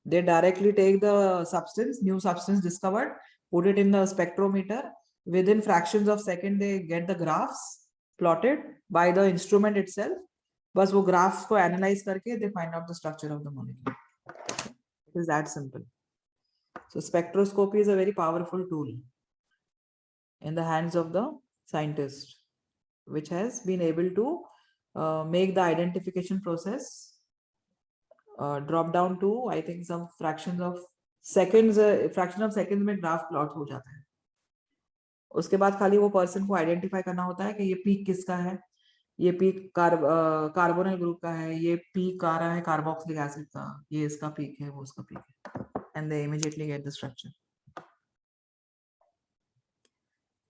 They directly take the substance, new substance discovered, put it in the spectrometer. Within fractions of second, they get the graphs plotted by the instrument itself. बस वो graphs को analyze करके they find out the structure of the molecule. It is that simple. So spectroscopy is a very powerful tool in the hands of the scientist. which has been able to make the identification process drop down to, I think, some fractions of seconds में graph plot हो जाता है. उसके बाद खाली वो person को identify करना होता है कि ये peak किसका है, ये peak carbonyl group का है, ये peak आ रहा है carboxylic acid का, ये इसका peak है, वो उसका peak है, and they immediately get the structure.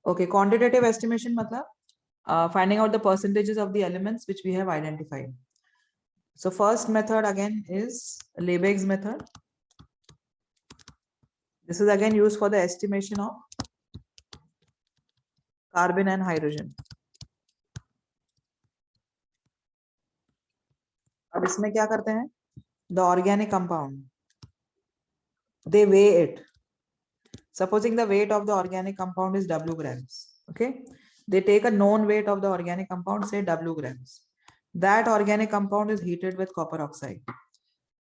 Okay, quantitative estimation matlab finding out the percentages of the elements which we have identified. So first method again is Lebesgue's method. This is again used for the estimation of carbon and hydrogen. अब इसमें क्या करते हैं? The organic compound, they weigh it. Supposing the weight of the organic compound is W grams, okay? They take a known weight of the organic compound, say W grams. That organic compound is heated with copper oxide.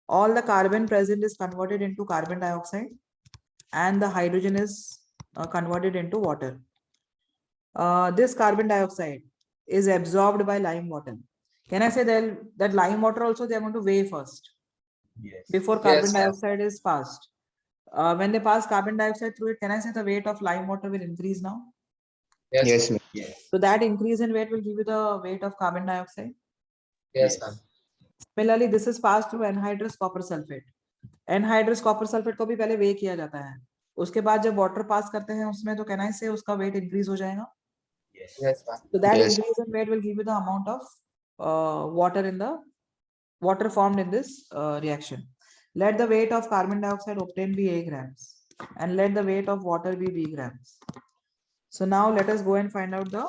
All the carbon present is converted into carbon dioxide and the hydrogen is converted into water. This carbon dioxide is absorbed by lime water. Can I say that lime water also they are going to weigh first? Yes. Before carbon Yes, ma'am. dioxide is passed. When they pass carbon dioxide through it, can I say the weight of lime water will increase now? Yes, Yes, ma'am. ma'am. So that increase in weight will give you the weight of carbon dioxide. Yes, ma'am. Similarly, this is passed through anhydrous copper sulfate. Anhydrous copper sulfate को भी पहले weigh किया जाता है. उसके बाद जब water pass करते हैं उसमें तो can I say उसका weight increase हो जाएगा? Yes. Yes, ma'am. So that Yes. increase in weight will give you the amount of water formed in this reaction. Let the weight of carbon dioxide obtained be A grams and let the weight of water be B grams. So now let us go and find out the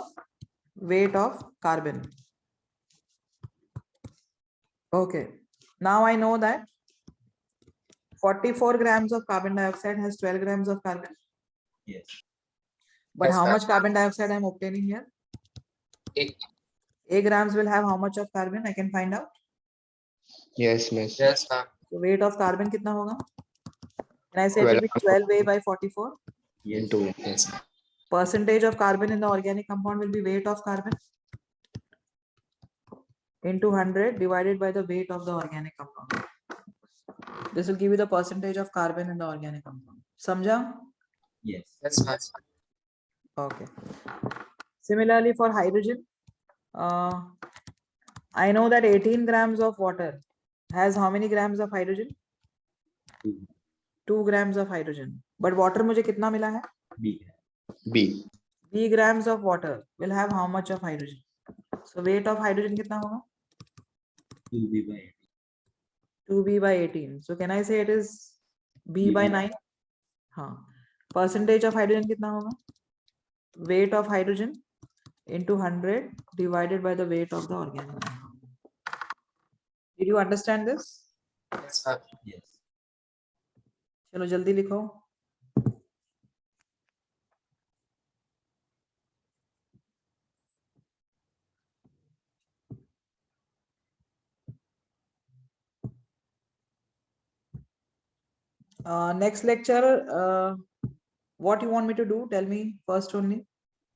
weight of carbon. Okay, now I know that 44 grams of carbon dioxide has 12 grams of carbon. Yes. But Yes, how ma'am. much carbon dioxide I am obtaining here? A. A grams will have how much of carbon? I can find out. Yes, miss. Yes, ma'am. So weight of carbon कितना होगा? Can I say it 12. will be 12A by 44? Into Yes, ma'am. Percentage of carbon in the organic compound will be weight of carbon into 100 divided by the weight of the organic compound. This will give you the percentage of carbon in the organic compound. Samjha? yes. Yes, ma'am. Okay. Similarly for hydrogen, I know that 18 grams of water has how many grams of hydrogen? 2 grams of hydrogen. But water मुझे कितना मिला है? B. B. B grams of water will have how much of hydrogen? So weight of hydrogen कितना होगा? 2B by 2B by 18. So can I say it is B by 9? हाँ. Percentage of hydrogen कितना होगा? Weight of hydrogen into 100 divided by the weight of the organic compound. Did you understand this? Yes, ma'am. Yes. चलो जल्दी लिखो. Next lecture, what you want me to do? Tell me first only.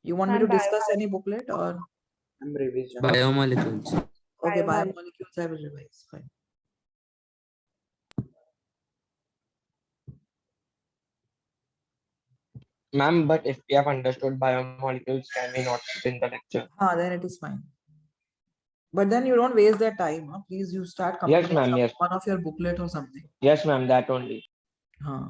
You want me to Ma'am, discuss any booklet or? I'm revision. Biomolecules. Okay, Biomolecules. biomolecules I will revise. Fine. Ma'am, but if we have understood biomolecules, can we not sit in the lecture? Then it is fine. But then you don't waste that time. Huh? Please, you start Yes, completing ma'am, yes. one of your booklet or something. Yes, ma'am, that only. Huh.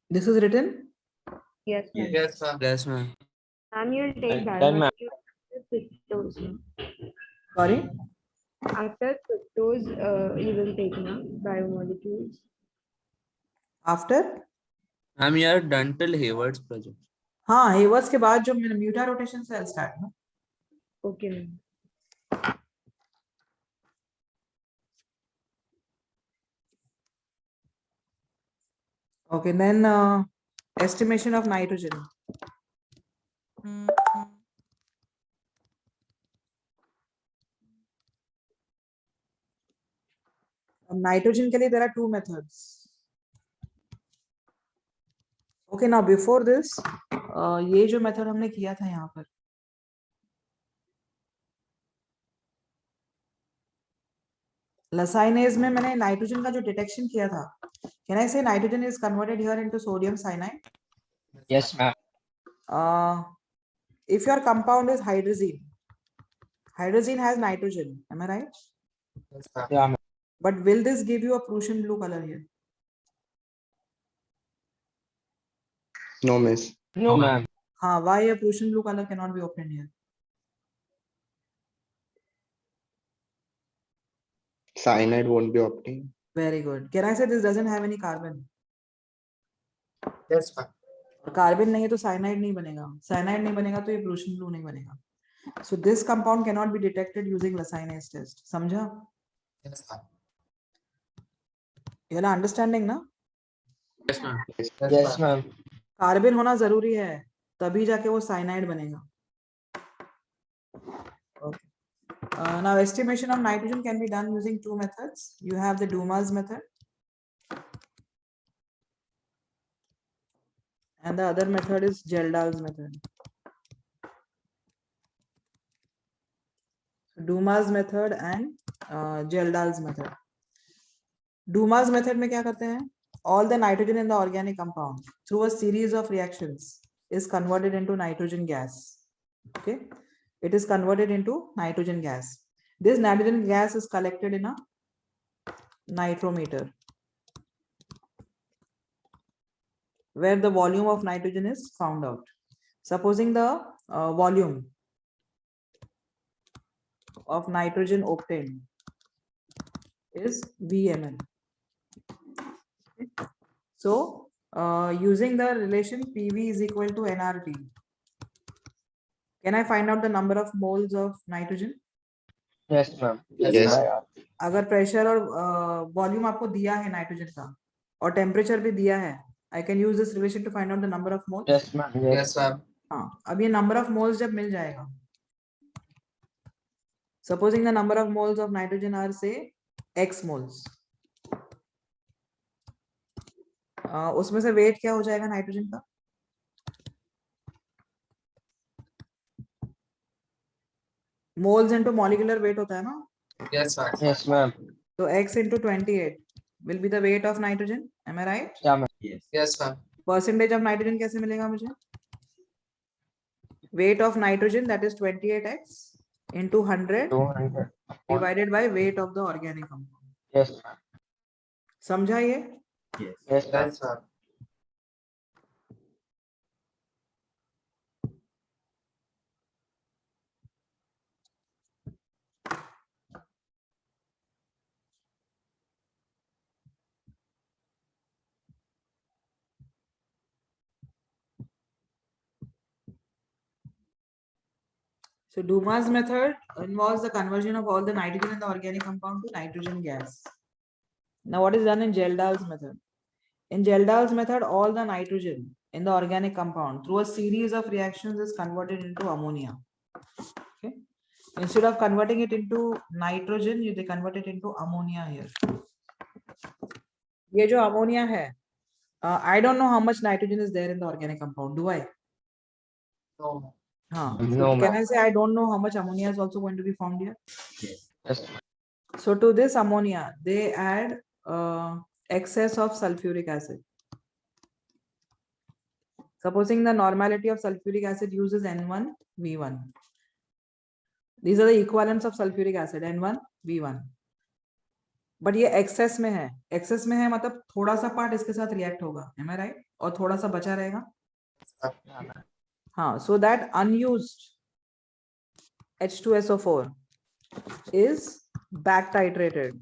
This is written? Yes, ma'am. Yes, ma'am. Yes, ma'am. Ma'am, you'll take Done, ma'am. biomolecules after fructose. ma'am. Sorry? After fructose, you will take ma'am biomolecules. After? Ma'am, you are done till Hayward's project. हाँ, Hayward's के बाद जो muta rotation से I'll start. No? Okay, ma'am. Okay, then estimation of nitrogen. Nitrogen के लिए there are two methods. Okay, now before this, ये जो method हमने किया था यहाँ पर, लसाइनेज में मैंने नाइट्रोजन का जो डिटेक्शन किया था, कैन आई से nitrogen is converted here into sodium cyanide? Yes, ma'am. If your compound is hydrazine, hydrazine has nitrogen, am I right? Yes, ma'am. Yeah, ma'am. But will this give you a Prussian blue color here? No, miss. No, ma'am. Why a Prussian blue color cannot be obtained here? Cyanide won't be obtained. Very good. Can I say this doesn't have any carbon? Yes, ma'am. Carbon नहीं है तो cyanide नहीं बनेगा, cyanide नहीं बनेगा तो ये Prussian blue नहीं बनेगा. So this compound cannot be detected using Lassinase test. समझा? Yes, ma'am. You are understanding ना? Yes, ma'am. Yes, ma'am. Carbon होना जरूरी है, तभी जाके वो साइनाइड बनेगा. Okay. Now estimation of nitrogen can be done using two methods. You have the Dumas method, and the other method is Geldahl's method. Dumas method and Geldahl's method. Dumas method में क्या करते हैं? All the nitrogen in the organic compound through a series of reactions is converted into nitrogen gas. Okay, it is converted into nitrogen gas. This nitrogen gas is collected in a nitrometer, where the volume of nitrogen is found out. Supposing the volume of nitrogen obtained is VML. So using the relation PV is equal to nRT, can I find out the number of moles of nitrogen? Yes, ma'am. Yes. अगर pressure और volume आपको दिया है nitrogen का और temperature भी दिया है, I can use this relation to find out the number of moles. Yes, ma'am. Yes, ma'am. हाँ, अब ये number of moles जब मिल जाएगा, supposing the number of moles of nitrogen are say x moles, उसमें से वेट क्या हो जाएगा नाइट्रोजन का? मोल्स इनटू मॉलिक्यूलर वेट होता है ना? Yes, ma'am. Yes, ma'am. तो x into 28 will be the weight of nitrogen. Am I right? Yeah, ma'am. Yes. Yes, ma'am. Percentage of nitrogen कैसे मिलेगा मुझे? Weight of nitrogen, that is 28x into 100 200. divided by weight of the organic compound. Yes, ma'am. समझा ये? Yes. Yes, ma'am. Yes, ma'am. So Dumas method involves the conversion of all the nitrogen in the organic compound to nitrogen gas. Now what is done in Geldahl's method? In Geldahl's method, all the nitrogen in the organic compound through a series of reactions is converted into ammonia. Okay. Instead of converting it into nitrogen, they convert it into ammonia here. ये जो ammonia है, I don't know how much nitrogen is there in the organic compound. Do I? No. हाँ. No, So can ma'am. I say I don't know how much ammonia is also going to be found here? Yes. Yes. So to this ammonia, they add excess of sulfuric acid. Supposing the normality of sulfuric acid uses N1, V1. These are the equivalents of sulfuric acid, N1, V1. But ये excess में है. Excess में है मतलब थोड़ा सा part इसके साथ react होगा. Am I right? और थोड़ा सा बचा रहेगा. हाँ. So that unused H2SO4 is back titrated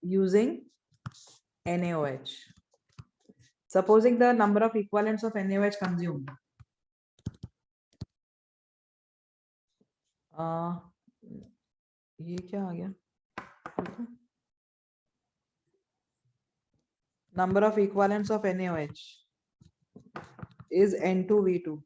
using NaOH. Supposing the number of equivalents of NaOH consumed, ये क्या आ गया? Number of equivalents of NaOH is N2V2.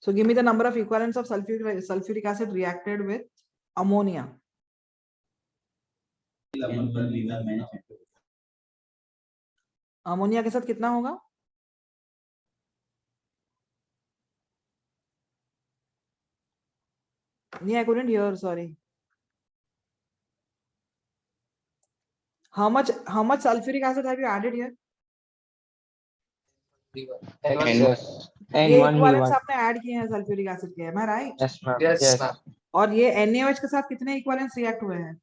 So give me the number of equivalents of sulfuric acid reacted with ammonia. Ammonia के साथ कितना होगा? I couldn't hear, sorry. How much sulfuric acid have you added here? N1 ये equivalents V1. आपने add किए हैं sulphuric acid के, am I right? Yes, ma'am. Yes, Yes. ma'am. और ये NaOH के साथ कितने equivalents react हुए हैं?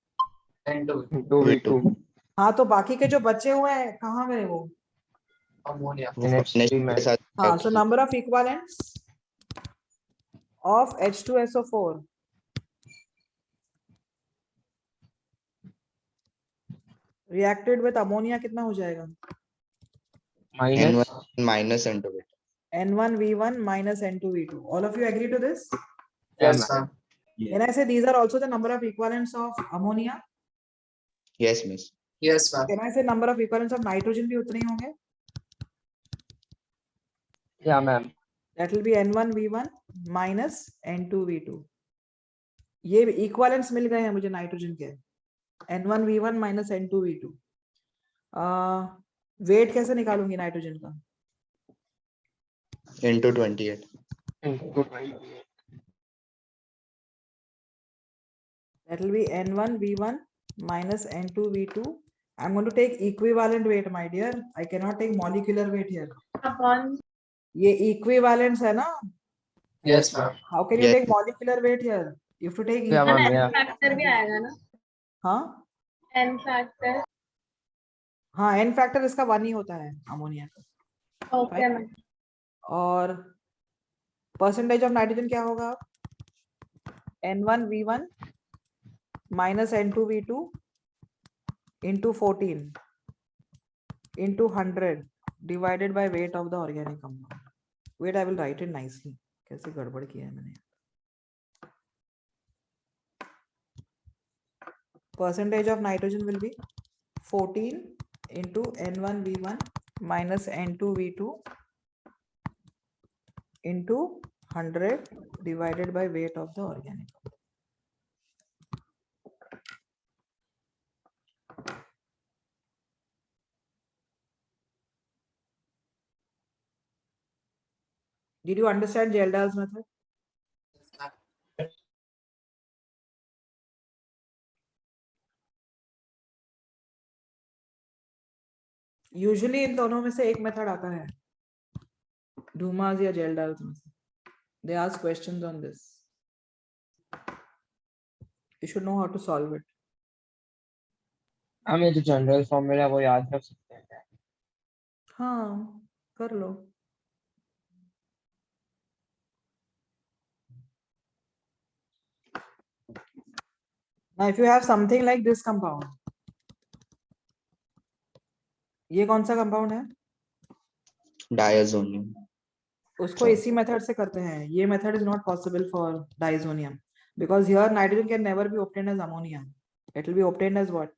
And 2V2. हाँ, तो बाकी के जो बचे हुए हैं कहाँ गए वो? ammonia. NH3 में. हाँ, so number of equivalents of H2SO4 reacted with ammonia कितना हो जाएगा? Minus. minus N2 V2. N1V1 minus N2V2. All of you agree to this? Yes, ma'am. Can I say these are also the number of equivalents of ammonia? Yes, miss. Yes, ma'am. Can I say number of equivalents of nitrogen भी उतने ही होंगे? Yeah, ma'am. That will be N1V1 minus N2V2. ये equivalents मिल गए हैं मुझे nitrogen के. N1V1 minus N2V2. Wait कैसे निकालूंगी nitrogen का? Into 28. That will be N1V1 minus N2V2. I'm going to take equivalent weight, my dear. I cannot take molecular weight here. ये equivalents है ना? Yes, ma'am. How can you Yes. take molecular weight here? You have to take Yeah, ma'am. Yeah. Factor भी आएगा ना? हाँ n factor. हाँ, n factor इसका 1 ही होता है अमोनिया का. Okay ma'am. और परसेंटेज ऑफ नाइट्रोजन क्या होगा? N1V1 minus N2V2 into 14 into 100 divided by weight of the organic compound. Wait, I will write it nicely. कैसे गड़बड़ किया है मैंने? Percentage of nitrogen will be 14 into N1V1 minus N2V2 into 100 divided by weight of the organic. Did you understand Geldar's method? Usually इन दोनों में से एक method आता है, डूमास या जेल्डाल्स में से. They ask questions on this. You should know how to solve it. हमें जो जनरल फॉर्मूला वो याद रख सकते हैं क्या? हाँ, कर लो. Now if you have something like this compound, ये कौन सा कंपाउंड है? Diazonium. उसको इसी मेथड से करते हैं. ये method is not possible for diazonium because here nitrogen can never be obtained as ammonia. It will be obtained as what?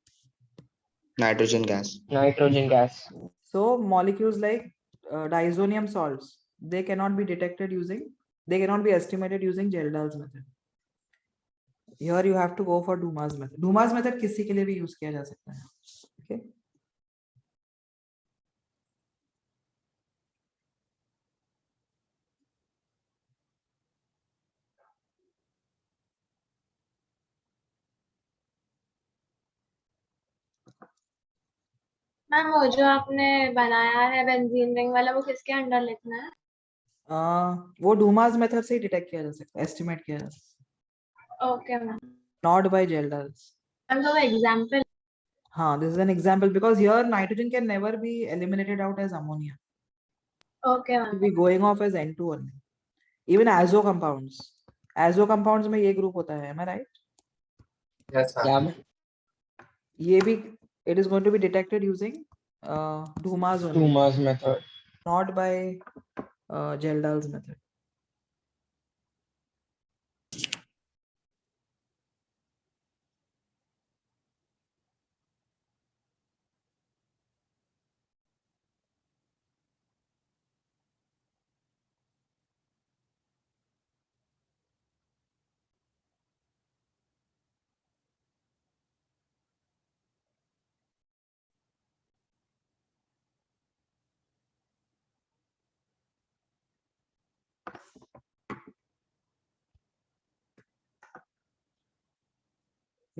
Nitrogen gas. Nitrogen gas. So molecules like diazonium salts, they cannot be estimated using Geldar's method. Here you have to go for Dumas method. Dumas method किसी के लिए भी use किया जा सकता है. Okay. Ma'am वो जो आपने बनाया है बेंजीन रिंग वाला वो किसके अंडर लिखना है? वो Dumas method से ही डिटेक्ट किया जा सकता है, एस्टिमेट किया जा सकता है. Okay ma'am. Not by Geldar's. Ma'am तो एग्जांपल. हाँ, this is an example because here nitrogen can never be eliminated out as ammonia. Okay It ma'am. will be going off as N2 only. Even azo compounds में ये group होता है, am I right? Yes, ma'am. Yeah, ma'am. ये भी it is going to be detected using Dumas only, Dumas method. not by Geldar's method.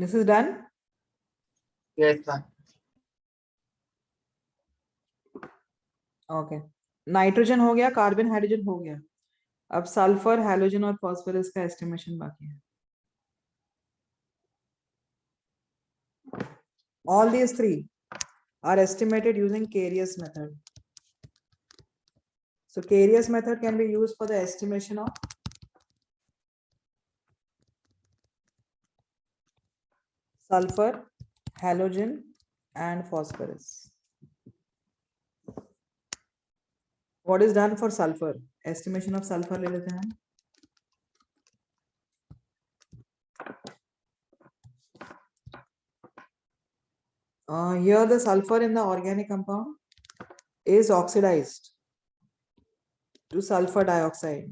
This is done. Yes, ma'am. Okay nitrogen हो गया, carbon hydrogen हो गया, अब sulphur, halogen और phosphorus का estimation बाकी है. All these three are estimated using Carius method. So Carius method can be used for the estimation of sulfur, halogen and phosphorus. What is done for sulfur? Estimation of sulfur ले लेते हैं. Here the sulfur in the organic compound is oxidized to sulfur dioxide.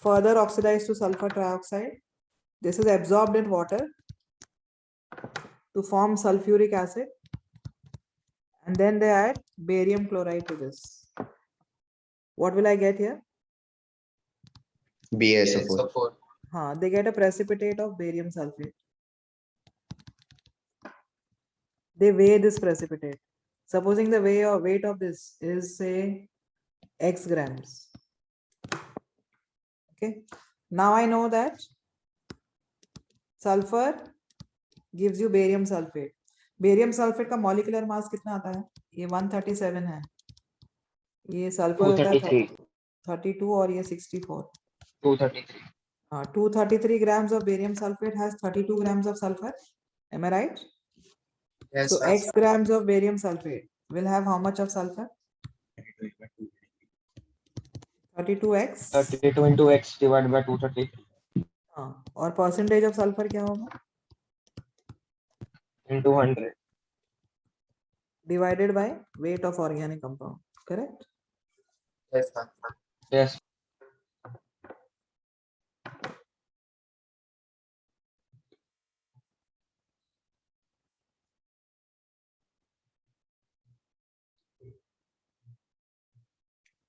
Further oxidized to sulfur trioxide. This is absorbed in water to form sulfuric acid. And then they add barium chloride to this. What will I get here? BaSO4. BaSO4. They get a precipitate of barium sulfate. They weigh this precipitate. Supposing the weight of this is say X grams. Okay. Now I know that sulfur gives you barium sulfate. Barium sulfate का molecular mass कितना आता है? ये 137 है. ये sulphur होता है 32 और ये 64. 233. 233 grams of barium sulfate has 32 grams of sulfur. Am I right? Yes, So ma'am. X grams of barium sulfate will have how much of sulfur? 32x. 32 into x divided by 233 और percentage of sulfur क्या होगा? into 100. Divided by weight of organic compound. Correct? Yes, ma'am. Yes.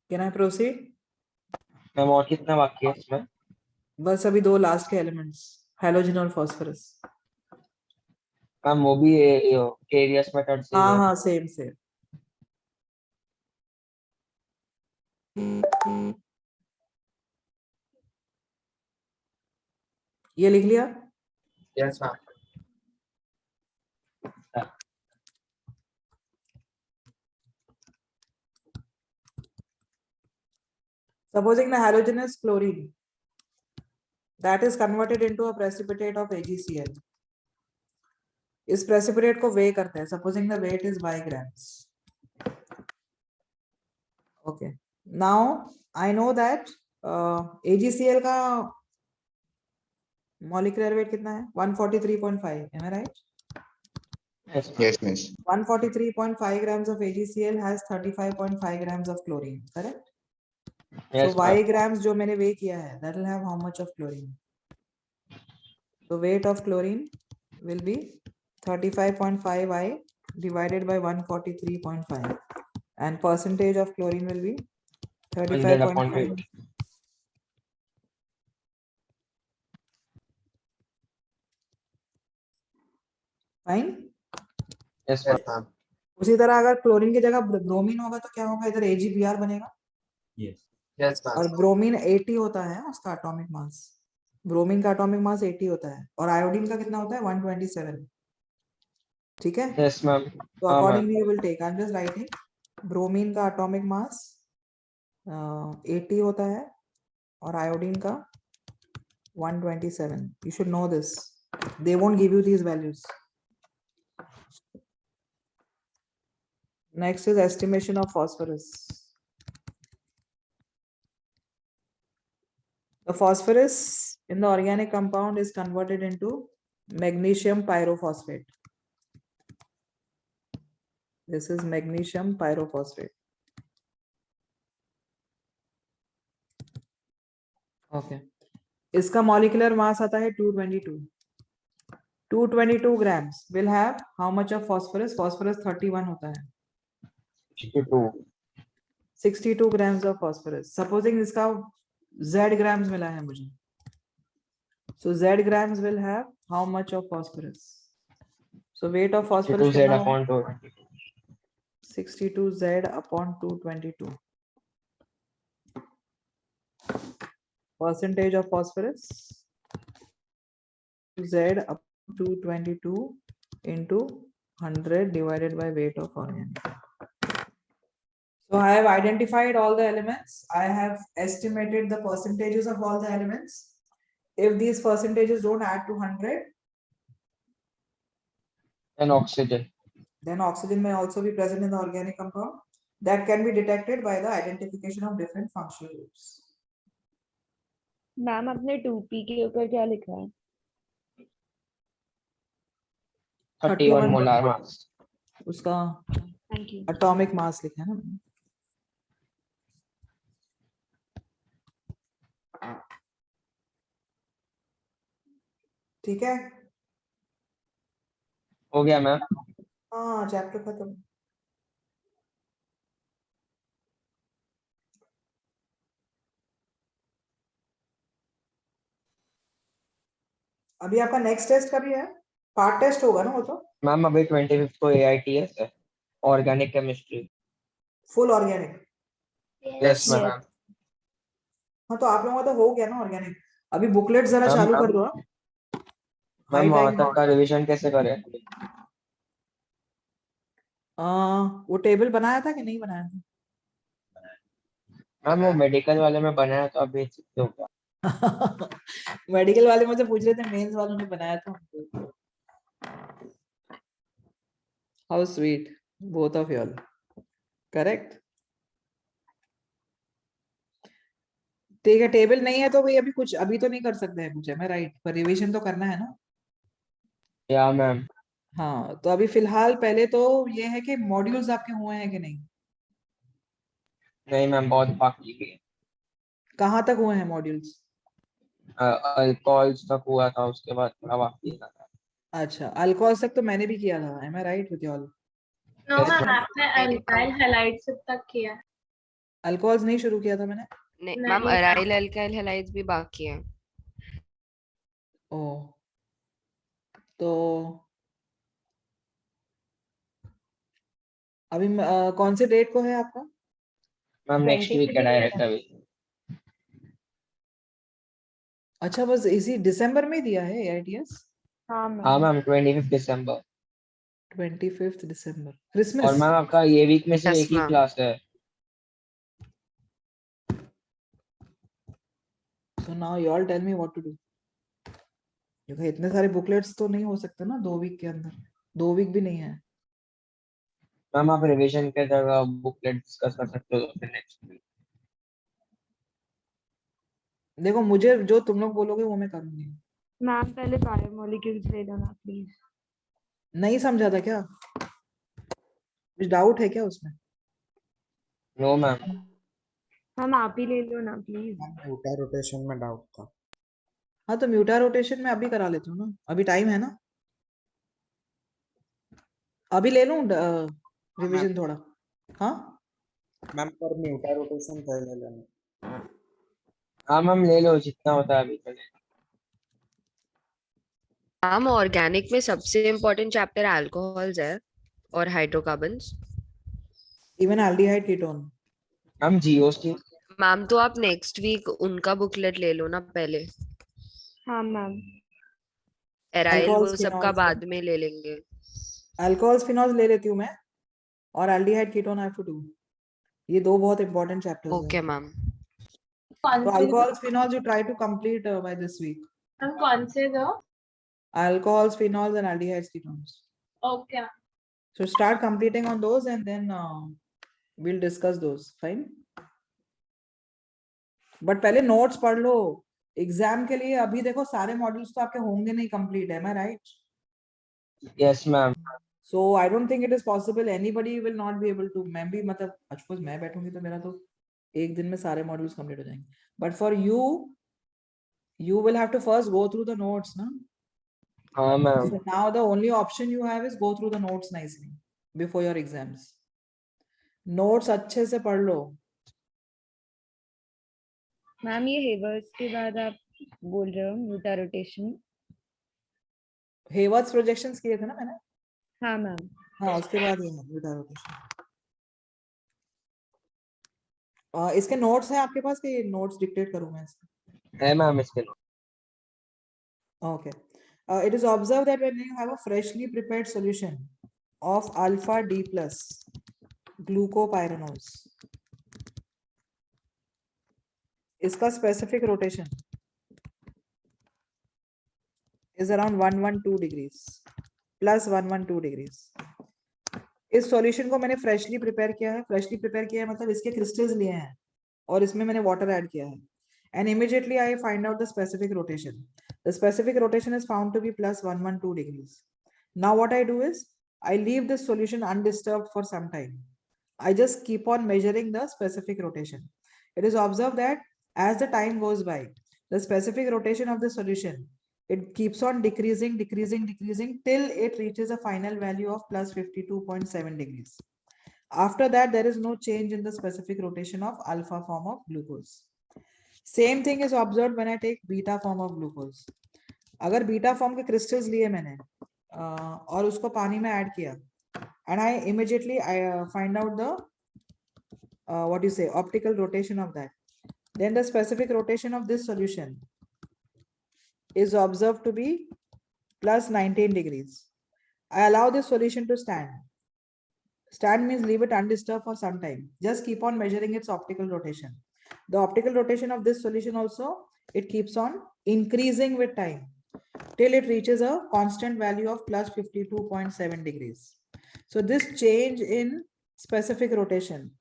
Can I proceed? Ma'am और कितना बाकी है इसमें? बस अभी दो लास्ट के एलिमेंट्स, हैलोजन और फास्फोरस. मैम वो भी केरियस मेथड से ही है. हाँ सेम. ये लिख लिया? Yes, ma'am. Supposing the halogen is chlorine, that is converted into a precipitate of AgCl. इस precipitate को weigh करते हैं. Supposing the weight is by grams. Okay. Now I know that AgCl का molecular weight कितना है? 143.5. Am I right? Yes, miss. 143.5 grams of AgCl has 35.5 grams of chlorine. Correct? Yes, So y grams जो मैंने weigh किया है, that will have how much of chlorine? So weight of chlorine will be 35.5 I divided by 143.5, and percentage of chlorine will be 35.5. Fine. Yes, Yes, ma'am. उसी तरह अगर chlorine की जगह bromine होगा तो क्या होगा? इधर AgBr बनेगा. Yes, ma'am. और ब्रोमीन 80 होता है उसका एटॉमिक मास. ब्रोमीन का एटॉमिक मास 80 होता है और आयोडीन का कितना होता है? 127. ठीक है? Yes, ma'am. तो accordingly you will take, I am just writing, bromine का एटॉमिक मास 80 होता है और आयोडीन का 127. You should know this. They won't give you these values. Next is estimation of phosphorus. The phosphorus in the organic compound is converted into magnesium pyrophosphate. This is magnesium pyrophosphate. Okay. इसका molecular mass आता है 222. 222 grams will have how much of phosphorus? Phosphorus 31 होता है. 62 grams of phosphorus. Supposing इसका Z grams मिला है मुझे. So Z grams will have how much of phosphorus? So weight of phosphorus 2Z कितना होगा? upon 222. 62Z upon 222. Percentage of phosphorus? Z up to 222 into 100 divided by weight of organic. So I have identified all the elements. I have estimated the percentages of all the elements. If these percentages don't add to 100, And oxygen. then oxygen may also be present in the organic compound. That can be detected by the identification of different functional groups. Ma'am आपने 2p के ऊपर क्या लिखा है? 31 molar mass. उसका thank you. atomic mass लिखा है ना. ठीक है. हो गया मैम. हाँ चैप्टर खत्म. अभी आपका नेक्स्ट टेस्ट कभी है? पार्ट टेस्ट होगा ना वो तो? मैम अभी 25 को AITS है. Organic chemistry. Full organic. Yes ma'am. हाँ तो आप लोगों का तो हो गया ना ऑर्गेनिक. अभी बुकलेट जरा मैम, चालू कर दो. मैम वहां तक का रिवीजन कैसे करें? वो टेबल बनाया था कि नहीं बनाया था? मैम वो मेडिकल वाले में बनाया तो आप भेज सकते हो क्या? मेडिकल वाले मुझे पूछ रहे थे मेंस वालों ने बनाया था. How sweet both of you all. Correct. ठीक है. टेबल नहीं है तो भाई अभी कुछ अभी तो नहीं कर सकते हैं कुछ. मैं राइट? पर रिवीजन तो करना है ना. या मैम. हाँ तो अभी फिलहाल पहले तो ये है कि मॉड्यूल्स आपके हुए हैं कि नहीं. नहीं मैम बहुत बाकी है. कहाँ तक हुए हैं मॉड्यूल्स? अल्कोहल्स तक हुआ था उसके बाद थोड़ा बाकी था. अच्छा अल्कोहल तक तो मैंने भी किया था. Am I right with you all? No, Yes, ma'am, ma'am. आपने अल्काइल हैलाइड्स तक किया. अल्कोहल्स नहीं शुरू किया था मैंने. नहीं नहीं, ma'am, ma'am. Aryl alkyl halides भी बाकी है. ओ तो अभी कौन से डेट को है आपका? मैम नेक्स्ट 20 वीक है डायरेक्ट अभी. अच्छा बस इसी दिसंबर में दिया है AITS. हाँ हाँ मैम. मैम 25 दिसंबर. 25 दिसंबर और क्रिसमस. मैम आपका ये वीक में सिर्फ Yes, एक ही ma'am. क्लास है. So now you all tell me what to do. क्योंकि इतने सारे बुकलेट्स तो नहीं हो सकते ना 2 वीक के अंदर. 2 वीक भी नहीं है. मैम आप रिवीजन के जगह बुकलेट डिस्कस कर सकते हो फिर नेक्स्ट वीक. देखो मुझे जो तुम लोग बोलोगे वो मैं करूंगी. मैम पहले बायोमोलिक्यूल्स ले लो ना प्लीज. नहीं समझा था क्या? कुछ डाउट है क्या उसमें? No ma'am. मैम आप ही ले लो ना प्लीज. म्यूटा रोटेशन में डाउट था. हाँ तो म्यूटा रोटेशन में अभी करा लेती हूँ ना. अभी टाइम है ना. अभी ले लूं रिवीजन थोड़ा. हाँ मैम पर म्यूटा रोटेशन पहले लेना. हाँ मैम ले लो जितना होता है अभी तो. मैम ऑर्गेनिक में सबसे इम्पोर्टेंट चैप्टर अल्कोहल्स है और hydrocarbons. Even aldehyde ketone. Ma'am GOC. Ma'am तो आप नेक्स्ट वीक उनका बुकलेट ले लो ना पहले. हाँ मैम. एराइल वो Alcohols, सबका phenols, बाद में ले लेंगे. अल्कोहल्स फिनॉल्स ले लेती हूँ मैं. और aldehyde ketone I have to do. ये दो बहुत इंपॉर्टेंट चैप्टर्स ओके हैं. मैम. तो alcohols phenols you try to complete by this week. हम कौन से दो? Alcohols, phenols and aldehydes, ketones. Okay. So start completing on those and then we'll discuss those. Fine. But पहले notes पढ़ लो. Exam के लिए अभी देखो सारे मॉड्यूल्स तो आपके होंगे नहीं कंप्लीट है. मैं right? Yes ma'am. So I don't think it is possible. Anybody will not be able to. मैं भी मतलब suppose मैं बैठूंगी तो मेरा तो एक दिन में सारे मॉड्यूल्स कंप्लीट हो जाएंगे. But for you, you will have to first go through the notes, ना? हाँ ma'am. So now the only option you have is go through the notes nicely before your exams. Notes अच्छे से पढ़ लो. Ma'am ये Haber's के बाद आप बोल रहे हो म्यूटा रोटेशन? हेवर्ट्स प्रोजेक्शंस किए थे ना मैंने। हाँ मैम। हाँ, उसके बाद ये म्यूटा रोटेशन। इसके नोट्स हैं आपके पास कि नोट्स डिक्टेट करूं मैं इसके? है मैम इसके। Okay. It is observed that when you have a freshly prepared solution of alpha D plus glucopyranols, इसका specific rotation is around 112 degrees plus 112 degrees. इस सॉल्यूशन को मैंने फ्रेशली प्रिपेयर किया है। फ्रेशली प्रिपेयर किया है मतलब इसके क्रिस्टल्स लिए हैं और इसमें मैंने वाटर ऐड किया है। And immediately I find out the specific rotation. The specific rotation is found to be plus 112 degrees. Now what I do is I leave this solution undisturbed for some time. I just keep on measuring the specific rotation. It is observed that as the time goes by, the specific rotation of the solution, it keeps on decreasing till it reaches a final value of plus 52.7 degrees. After that, there is no change in the specific rotation of alpha form of glucose. Same thing is observed when I take beta form of glucose. अगर beta form के crystals लिए मैंने और उसको पानी में add किया and I immediately find out the what you say optical rotation of that, then the specific rotation of this solution is observed to be plus 19 degrees. I allow this solution to stand. Stand means leave it undisturbed for some time. Just keep on measuring its optical rotation. The optical rotation of this solution also, it keeps on increasing with time till it reaches a constant value of plus 52.7 degrees. So this change in specific rotation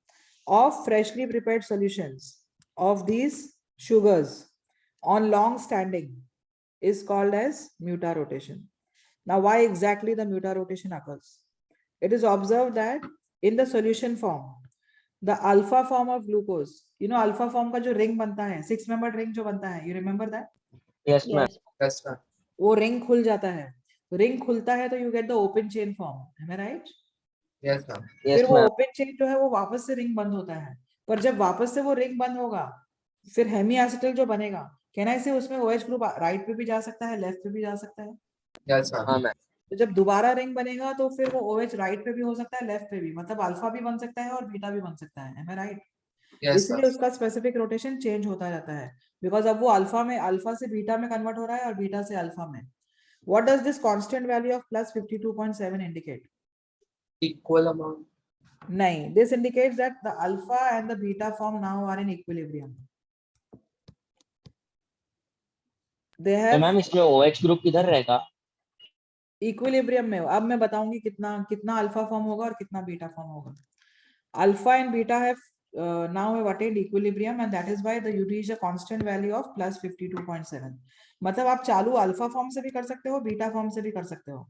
of freshly prepared solutions of these sugars on long standing is called as muta rotation. Now, why exactly the muta rotation occurs? It is observed that in the solution form, the alpha form of glucose, you know, alpha form का जो ring बनता है, 6-membered ring जो बनता है, you remember that? Yes ma'am. Yes, ma'am. वो ring खुल जाता है। रिंग खुलता है तो you get the open chain form, am I right? Yes, ma'am. Yes फिर वो ma'am. ओपन चेन जो है वो वापस से रिंग बंद होता है, पर जब वापस से वो रिंग बंद होगा फिर हेमी एसिटल जो बनेगा, कैन आई से उसमें OH ग्रुप राइट पे भी जा सकता है, लेफ्ट पे भी जा सकता है। Yes, ma'am. हाँ मैम। तो जब दोबारा रिंग बनेगा तो फिर वो OH राइट पे भी हो सकता है, लेफ्ट पे भी, मतलब अल्फा भी बन सकता है और बीटा भी बन सकता है, am I right? Yes, इसलिए ma'am. उसका स्पेसिफिक रोटेशन चेंज होता रहता है, बिकॉज अब वो अल्फा से बीटा में कन्वर्ट हो रहा है और बीटा से अल्फा में। What does this constant value of plus 52.7 indicate? Equal amount. Nahin, this indicates that the alpha and the beta form now are in equilibrium. They तो have मैम इसमें OH group किधर रहेगा? equilibrium में। अब मैं बताऊंगी कितना अल्फा फॉर्म होगा और कितना बीटा फॉर्म होगा। Alpha and beta have now have attained equilibrium and that is why you reach a constant value of plus 52.7. मतलब आप चालू अल्फा फॉर्म से भी कर सकते हो, बीटा फॉर्म से भी कर सकते हो।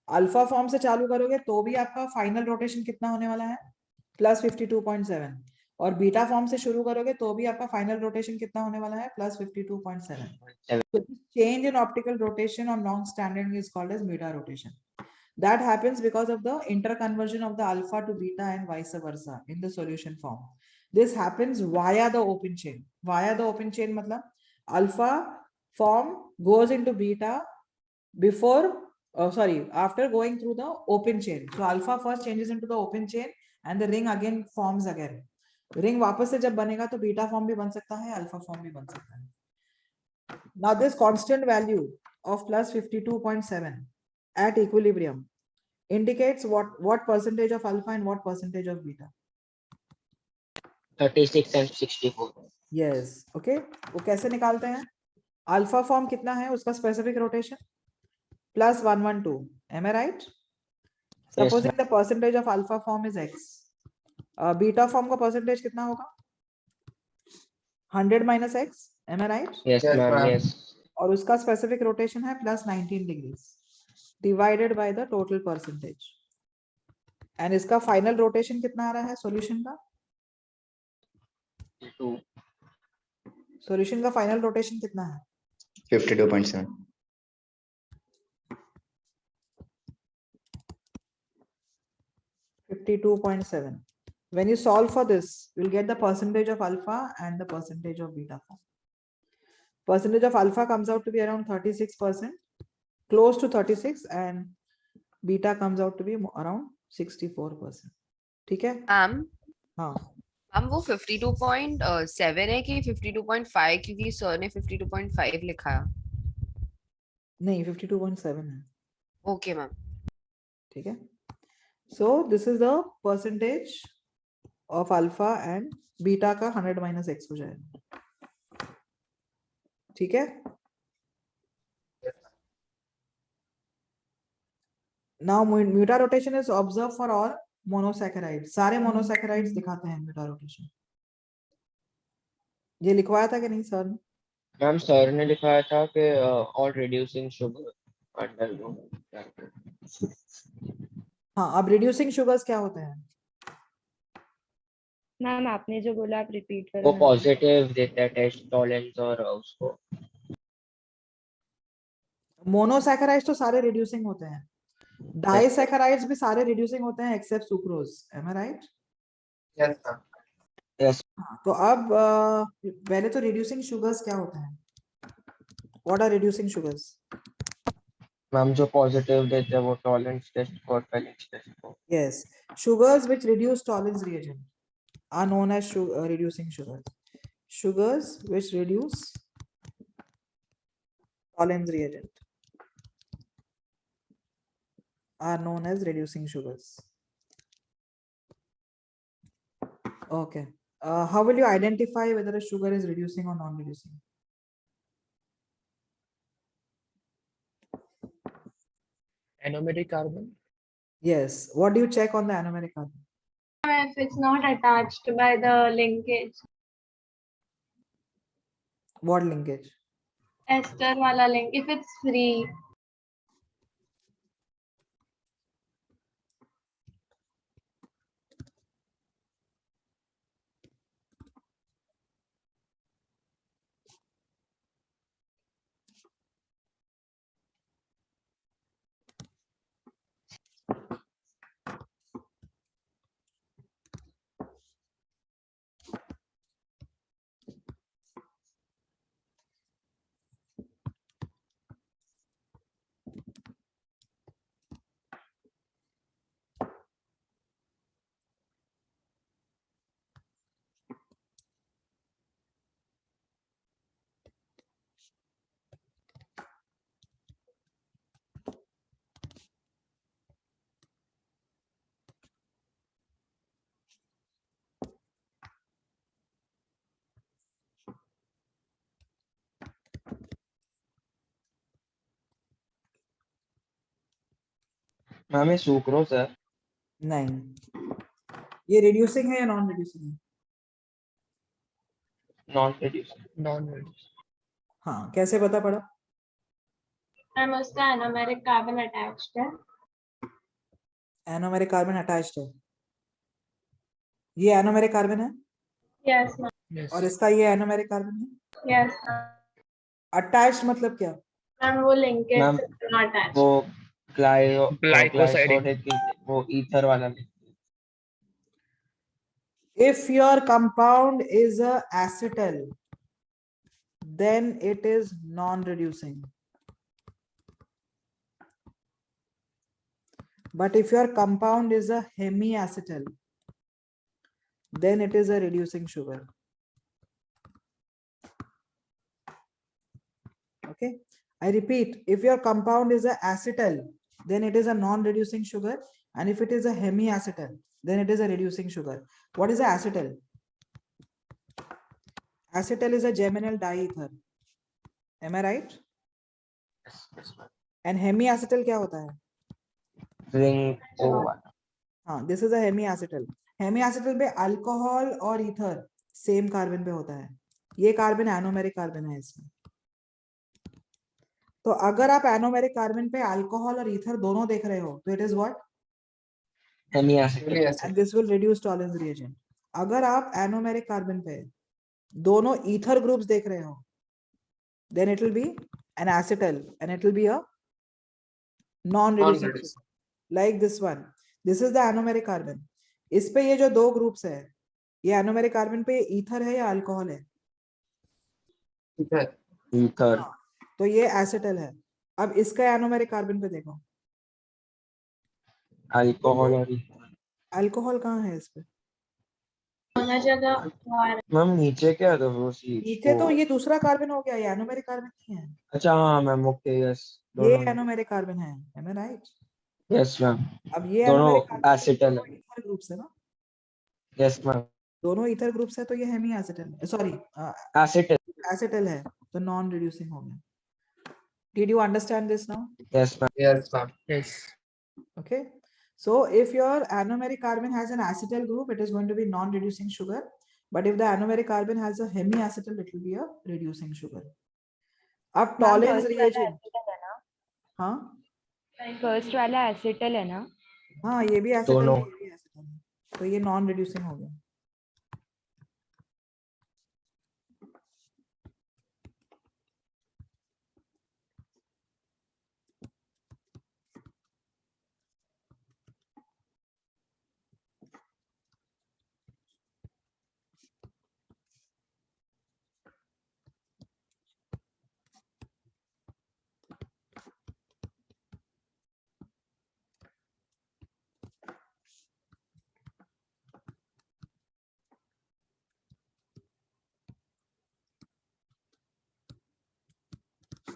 अल्फा फॉर्म से चालू करोगे तो भी आपका फाइनल रोटेशन कितना होने वाला है? प्लस 52.7। और बीटा फॉर्म से शुरू करोगे तो भी आपका फाइनल रोटेशन कितना होने वाला है? Plus 52.7। So change in optical rotation on long standing is called as muta rotation. That happens because of the interconversion of the alpha to beta and vice versa in the solution form. This happens via the open chain. Via the open chain matlab alpha form goes into beta before after going through the open chain. So alpha first changes into the open chain and the ring again forms again. Ring वापस से जब बनेगा तो beta form भी बन सकता है, alpha form भी बन सकता है. Now this constant value of plus 52.7 at equilibrium indicates what percentage of alpha and what percentage of beta. 36 and 64. Yes, okay. वो कैसे निकालते हैं? Alpha form कितना है उसका specific rotation? Plus 112. Am I right? Supposing the percentage of alpha form is x. Beta form का percentage कितना होगा? 100 minus x. Am I right? Yes ma'am. Yes. और उसका specific rotation है plus 19 degrees divided by the total percentage. And इसका final rotation कितना आ रहा है solution का? 2. Solution का final rotation कितना है? 52.7. 52.7. When you solve for this, you'll get the percentage of alpha and the percentage of beta form. percentage of alpha comes out to be around 36%, close to 36, and beta comes out to be around 64%. ठीक है? हाँ, ma'am वो 52.7 है कि 52.5, क्योंकि sir ने 52.5 लिखा है. नहीं 52.7 है. Okay ma'am. ठीक है? So this is the percentage of alpha and beta का 100 minus x हो जाएगा. ठीक है? Now muta rotation is observed for all monosaccharides. सारे monosaccharides दिखाते हैं muta rotation. ये लिखवाया था कि नहीं सर ने? मैम सर ने लिखाया था कि ऑल रिड्यूसिंग शुगर अंडरगो. हाँ, अब reducing sugars क्या होते हैं? मैम आपने जो बोला आप रिपीट वो करो ना. पॉजिटिव देता है टेस्ट टॉलरेंस और उसको. मोनोसैकेराइड्स तो सारे रिड्यूसिंग होते हैं. डाइसैकेराइड्स भी सारे रिड्यूसिंग होते हैं accept sucrose. M I right? Yes, ma'am. Yes हाँ, तो अब पहले तो रिड्यूसिंग शुगर्स क्या होते हैं? What are reducing sugars? Ma'am जो पॉजिटिव देते हैं वो टॉलरेंस टेस्ट और फेलिक्स टेस्ट को. Yes, sugars which reduce tolerance reagent are known as reducing sugars. Sugars which reduce tolerance reagent are known as reducing sugars. Okay. How will you identify whether a sugar is reducing or non-reducing? Anomeric carbon. Yes. What do you check on the anomeric carbon? If it's not attached by the linkage, What linkage? ester wala link, if it's free. Ma'am ये sucrose है. नहीं. ये reducing है या non-reducing है? Non reducing. Non-reducing. हाँ, कैसे पता पड़ा? And उसका anomeric carbon attached है. Anomeric carbon attached है. ये anomeric carbon है Yes, ma'am. Yes. और इसका ये anomeric carbon है. Yes, ma'am. Attached मतलब क्या? Ma'am, वो linkage Ma'am, से not attached. वो Glycosidic. वो ईथर वाला. If your compound is a acetal, then it is non-reducing. But if your compound is a hemiacetal, then it is a reducing sugar. Okay, I repeat, if your compound is a acetal, then it is a non-reducing sugar, and if it is a hemiacetal, then it is a reducing sugar. What is a acetal? Acetal is a geminal diether. Am I right? And hemiacetal क्या होता है? Ring ओ. हाँ, this is a hemiacetal. Hemiacetal पे alcohol और ether same carbon पे होता है. ये कार्बन एनोमेरिक कार्बन है इसमें. तो अगर आप एनोमेरिक कार्बन पे अल्कोहल और ईथर दोनों देख रहे हो तो it is what? And this will reduce tolerance reagent. अगर आप एनोमेरिक कार्बन पे दोनों ईथर ग्रुप्स देख रहे हो then it will be an acetal and it will be a non-reducing sugar. Like this one, this is the anomeric carbon. इस पे ये जो दो ग्रुप्स है, ये एनोमेरिक कार्बन पे ईथर है या अल्कोहल है? Ether. ईथर, तो ये एसिटल है। अब इसका एनोमेरिक कार्बन पे देखो, अल्कोहल और अल्कोहल कहाँ है इस पे? मैम नीचे क्या था वो सी नीचे तो ये दूसरा कार्बन हो गया, ये एनोमेरिक कार्बन नहीं है, अच्छा हाँ मैम, ओके यस, ये दोनों एनोमेरिक कार्बन है, am I right? Yes ma'am, अब ये दोनों एनोमेरिक कार्बन एसिटल है, ईथर ग्रुप से ना, यस मैम, दोनों ईथर ग्रुप से, तो ये हेमी एसिटल है, सॉरी एसिटल, एसिटल है, तो नॉन रिड्यूसिंग हो गया। Did you understand this now? Yes ma'am, Yes, ma'am. Yes. Okay. So if your anomeric carbon has an acetal group, it is going to be non-reducing sugar. But if the anomeric carbon has a hemiacetal, it will be a reducing sugar. अब Tollens reagent, हाँ first वाला acetal है ना? हाँ ये भी acetal दोनों। है, ये भी acetal है, तो ये नॉन रिड्यूसिंग हो गया।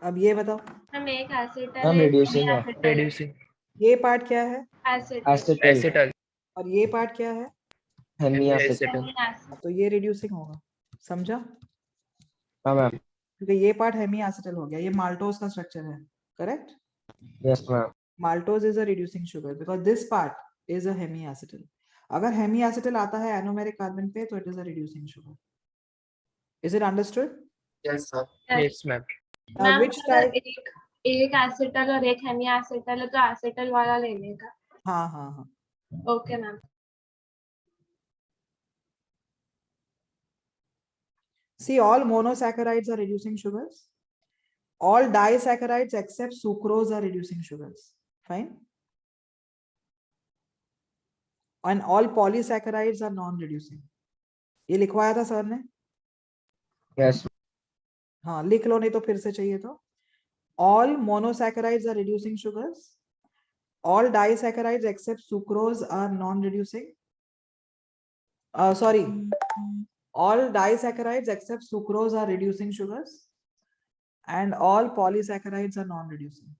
अब ये बताओ, मैम एक एसिटल मैम है, रिड्यूसिंग है, Reducing. ये पार्ट क्या है एसिटल एसिटल, Acetal. और ये पार्ट क्या है, हेमियासेटल, तो ये रिड्यूसिंग होगा, समझा? हाँ मैम, क्योंकि ये पार्ट हेमियासेटल हो गया, ये माल्टोज का स्ट्रक्चर है, correct? Yes ma'am, Maltose is a reducing sugar because this part is a hemiacetal. अगर hemiacetal आता है anomeric carbon पे, तो it is a reducing sugar. Is it understood? Yes, sir. Yes, ma'am. Now which type? एक acetal और एक Hemy acetal है तो एसिटल वाला लेने का। हाँ हाँ हाँ। Okay ma'am. See, all monosaccharides are reducing sugars. All disaccharides except sucrose are reducing sugars. Fine. And all polysaccharides are non-reducing. ये लिखवाया था सर ने? यस, हाँ लिख लो, नहीं तो फिर से चाहिए तो। All monosaccharides are reducing sugars. All disaccharides except sucrose are non-reducing. Sorry, all disaccharides except sucrose are reducing sugars, and all polysaccharides are non-reducing.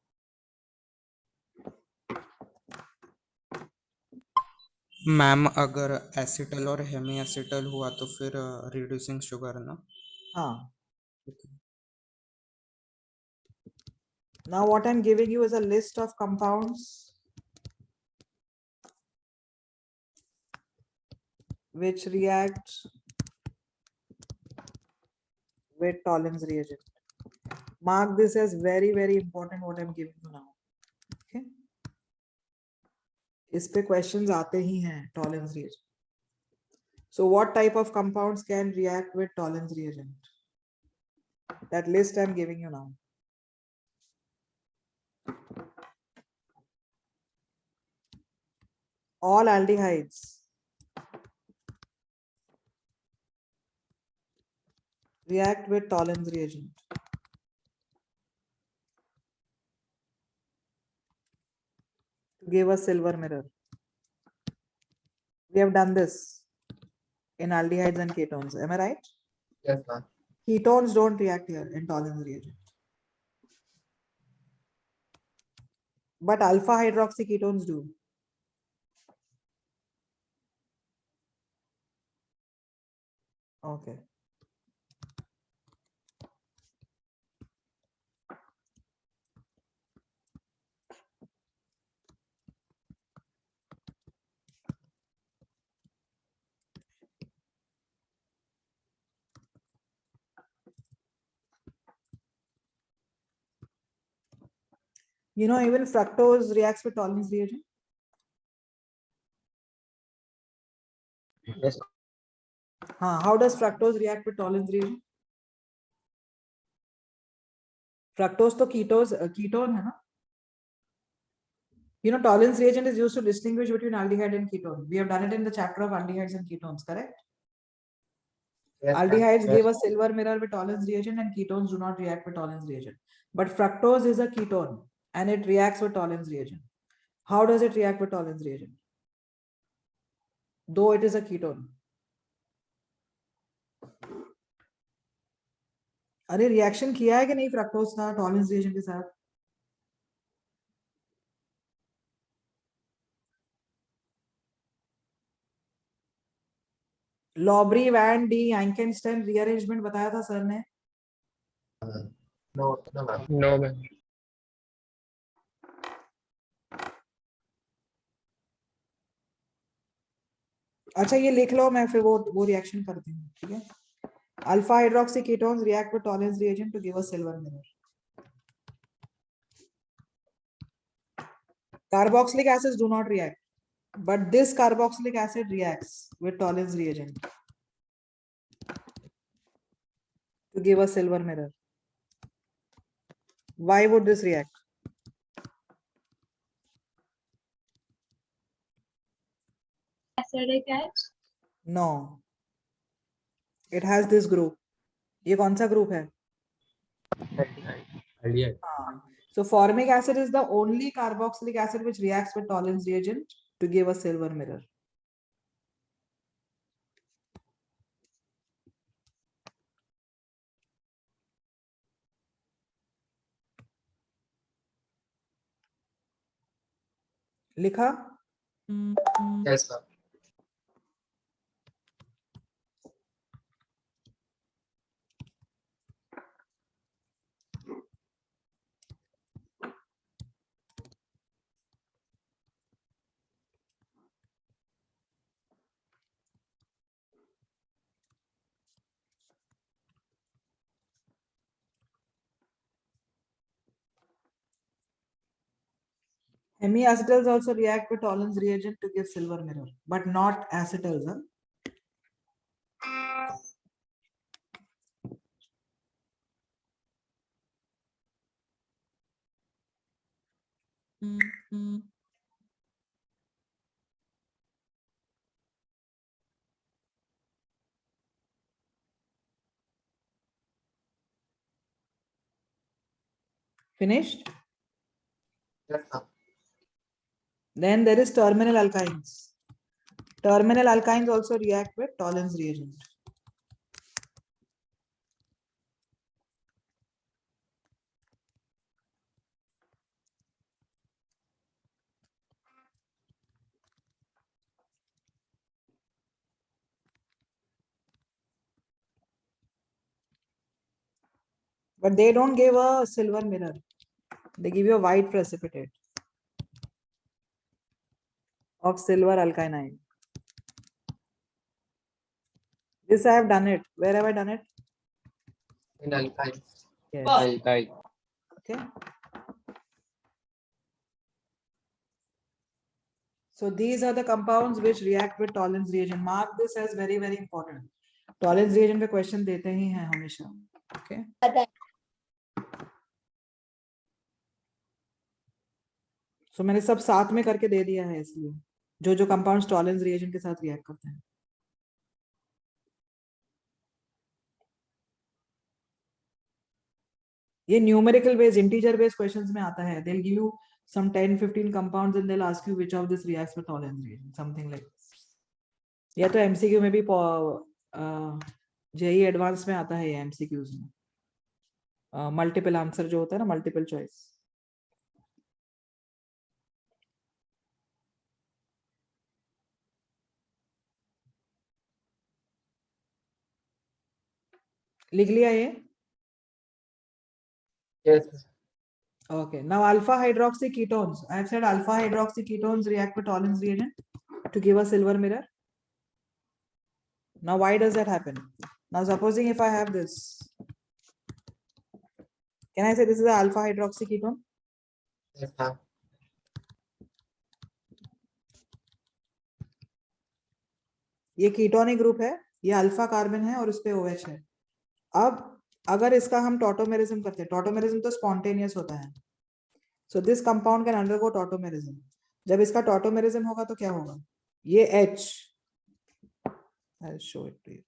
Ma'am अगर एसिटल और हेमी एसिटल हुआ तो फिर रिड्यूसिंग शुगर ना? हाँ. Now what I'm giving you is a list of compounds which react with Tollens reagent. Mark this as very, very important what I'm giving you now. Okay. इस पे questions आते ही हैं Tollens reagent. So what type of compounds can react with Tollens reagent? That list I'm giving you now. All aldehydes react with Tollens reagent. To give a silver mirror. We have done this in aldehydes and ketones. Am I right? Yes, ma'am. Ketones don't react here in Tollens reagent. But alpha hydroxy ketones do. Okay. You know, even fructose reacts with Tollens reagent. yes, How does fructose react with Tollens reagent? Fructose to ketone है ना? You know, Tollens reagent is used to distinguish between aldehyde and ketone. We have done it in the chapter of aldehydes and ketones, correct? Yes, ma'am. Aldehydes Yes. give a silver mirror with Tollens reagent and ketones do not react with Tollens reagent. But fructose is a ketone and it reacts with Tollens reagent. How does it react with Tollens reagent? Though it is a ketone. अरे reaction किया है कि नहीं fructose का tolerance reagent के साथ? लॉबरी van D एंकेनस्टाइन rearrangement बताया था सर ने. No, no, ma'am. No, ma'am. अच्छा ये लिख लो, मैं फिर वो रिएक्शन करती हूँ. ठीक है. Alpha hydroxy ketones react with Tollens reagent to give a silver mirror. Carboxylic acids do not react, but this carboxylic acid reacts with Tollens reagent to give a silver mirror. Why would this react? Acidic edge. No, it has this group. ये कौन सा group है? Aldehyde. So formic acid is the only carboxylic acid which reacts with Tollens reagent to give a silver mirror. लिखा? Yes, ma'am. Hemiacetals also react with Tollens reagent to give silver mirror, but not acetals. Huh? Finished? Yes, ma'am. Then there is terminal alkynes. Terminal alkynes also react with Tollens reagent. But they don't give a silver mirror. They give you a white precipitate of silver alkynine. This I have done it. Where have I done it? In alkyne. Yes. Alkyl. Okay. So these are the compounds which react with Tollens reagent. Mark this as very, very important. Tollens reagent पे question देते ही हैं हमेशा. Okay. So मैंने सब साथ में करके दे दिया है, इसलिए जो जो कंपाउंड्स टॉलरेंस रिएजेंट के साथ रिएक्ट करते हैं. ये numerical base, integer base questions में आता है. They'll give you some 10-15 compounds and they'll ask you which of this reacts with Tollens reagent, something like this. या तो एमसीक्यू में भी जेई एडवांस में आता है, ये एमसीक्यूज में मल्टीपल आंसर जो होता है ना, मल्टीपल चॉइस. लिख लिया ये? Yes. Okay. Now alpha hydroxy ketones. I have said alpha hydroxy ketones react with Tollens reagent to give a silver mirror. Now why does that happen? Now supposing if I have this, can I say this is an alpha hydroxy ketone? Yes, ma'am. ये ketonic group है, ये alpha carbon है और उस पे OH है. अब अगर इसका हम टॉटोमेरिज्म करते हैं, टॉटोमेरिज्म तो स्पॉन्टेनियस होता है. So this compound can undergo tautomerism. जब इसका टॉटोमेरिज्म होगा तो क्या होगा? ये H, I'll show it to you.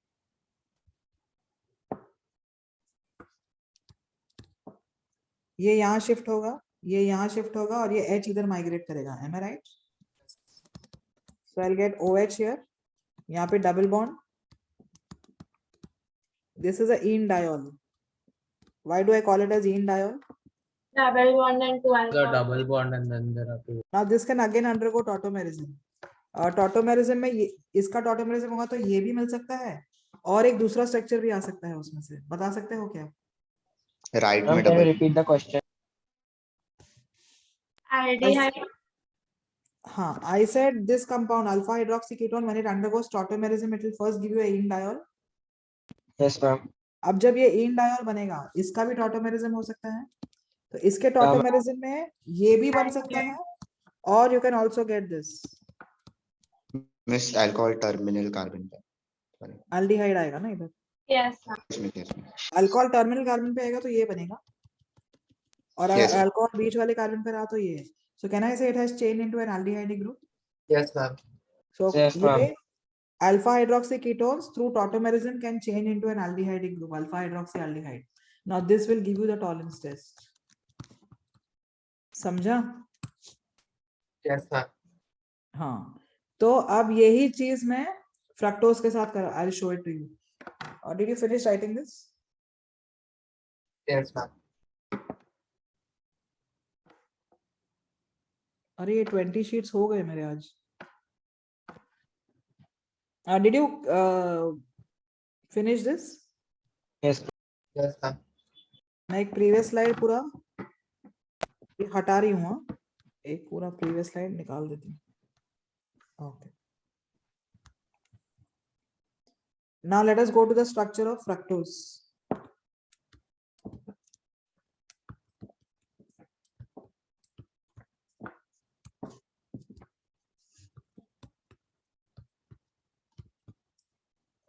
ये यहाँ शिफ्ट होगा, ये यहाँ शिफ्ट होगा और ये H इधर माइग्रेट करेगा. Am I right? So I'll get OH here. यहाँ पे double bond. This is a ene diol. Why do I call it as ene diol? Double bond and two The alcohol. double bond and then there are two. Now this can again undergo tautomerism. Tautomerism में इसका tautomerism होगा तो ये भी मिल सकता है और एक दूसरा स्ट्रक्चर भी आ सकता है उसमें से. बता सकते हो क्या? Right Ma'am, में can you double. repeat the question? Aldehyde. हाँ, I said this compound alpha hydroxy ketone when it undergoes tautomerism it will first give you a ene diol. Yes, ma'am. अब जब ये ene diol बनेगा इसका भी tautomerism हो सकता है. तो इसके tautomerism में ये भी बन सकता है और you can also get this. Miss alcohol terminal carbon पे. Sorry. Aldehyde आएगा ना इधर. Yes, ma'am. Yes, ma'am. Alcohol terminal carbon पे आएगा तो ये बनेगा और Yes. अल्कोहल बीच वाले कार्बन पे रहा तो ये. So can I say it has changed into an aldehyde group? Yes, ma'am. So Yes, ma'am. ये alpha hydroxy ketones through tautomerism can change into an aldehyde group, alpha hydroxy aldehyde. Now this will give you the tolerance test. समझा? Yes, ma'am. हाँ, तो अब यही चीज मैं fructose के साथ कर. I'll show it to you. Did you finish writing this? Yes, ma'am. अरे ये 20 शीट्स हो गए मेरे आज. Did you finish this? Yes. Yes, ma'am. मैं एक प्रीवियस स्लाइड पूरा हटा रही हूँ. एक पूरा प्रीवियस स्लाइड निकाल देती हूँ. Okay. Now let us go to the structure of fructose.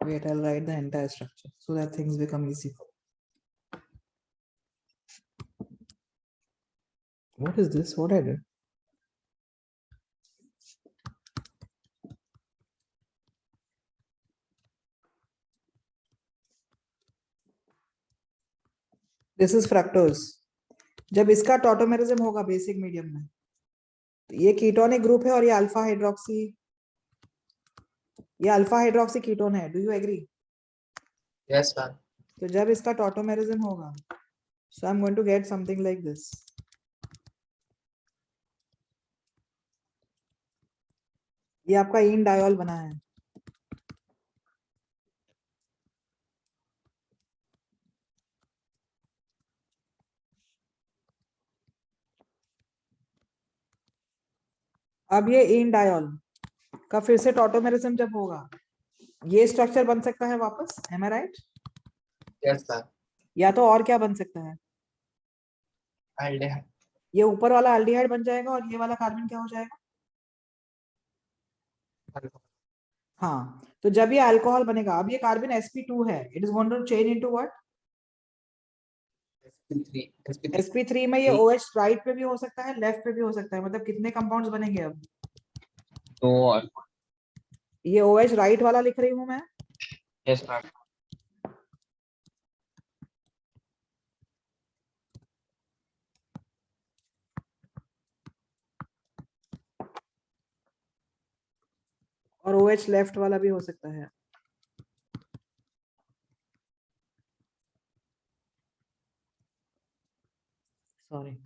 Wait, I'll write the entire structure so that things become easy. What is this? What I did? This is fructose. जब इसका tautomerism होगा basic medium में तो ये ketonic group है और ये alpha hydroxy ketone है. Do you agree? Yes, ma'am. तो जब इसका टॉटोमेरिज्म होगा so I'm going to get something like this. ये आपका इन डायोल बना है. अब ये इन डायोल का फिर से टॉटोमेरिज्म जब होगा ये स्ट्रक्चर बन सकता है वापस. Am I right? Yes, ma'am. या तो और क्या बन सकता है? Aldehyde. ये ऊपर वाला अल्डिहाइड बन जाएगा और ये वाला कार्बन क्या हो जाएगा? हाँ, तो जब ये अल्कोहल बनेगा अब ये कार्बन sp2 है. It is going to change into what? sp3. sp3 में ये OH राइट पे भी हो सकता है लेफ्ट पे भी हो सकता है. मतलब कितने कंपाउंड्स बनेंगे अब? तो और. ये OH राइट वाला लिख रही हूं मैं. Yes, ma'am. और OH लेफ्ट वाला भी हो सकता है. Sorry.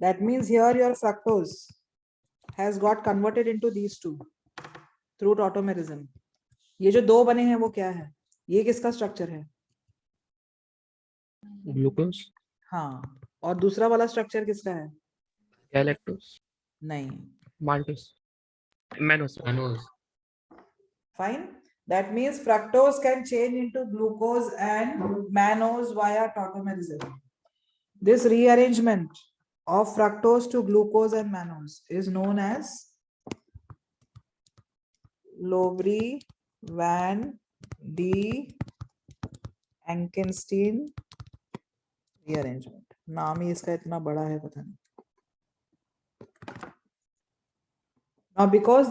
That means here your fructose has got converted into these two through tautomerism. ये जो दो बने हैं वो क्या है? ये किसका स्ट्रक्चर है? ग्लूकोज. हाँ, और दूसरा वाला स्ट्रक्चर किसका है? गैलेक्टोज. नहीं. Maltose. Mannose. Fine. That means fructose can change into glucose and mannose via tautomerism. This rearrangement of fructose to glucose and mannose is known as Lowry-Van D. Ankenstein rearrangement. नाम ही इसका इतना बड़ा है पता नहीं. Now, because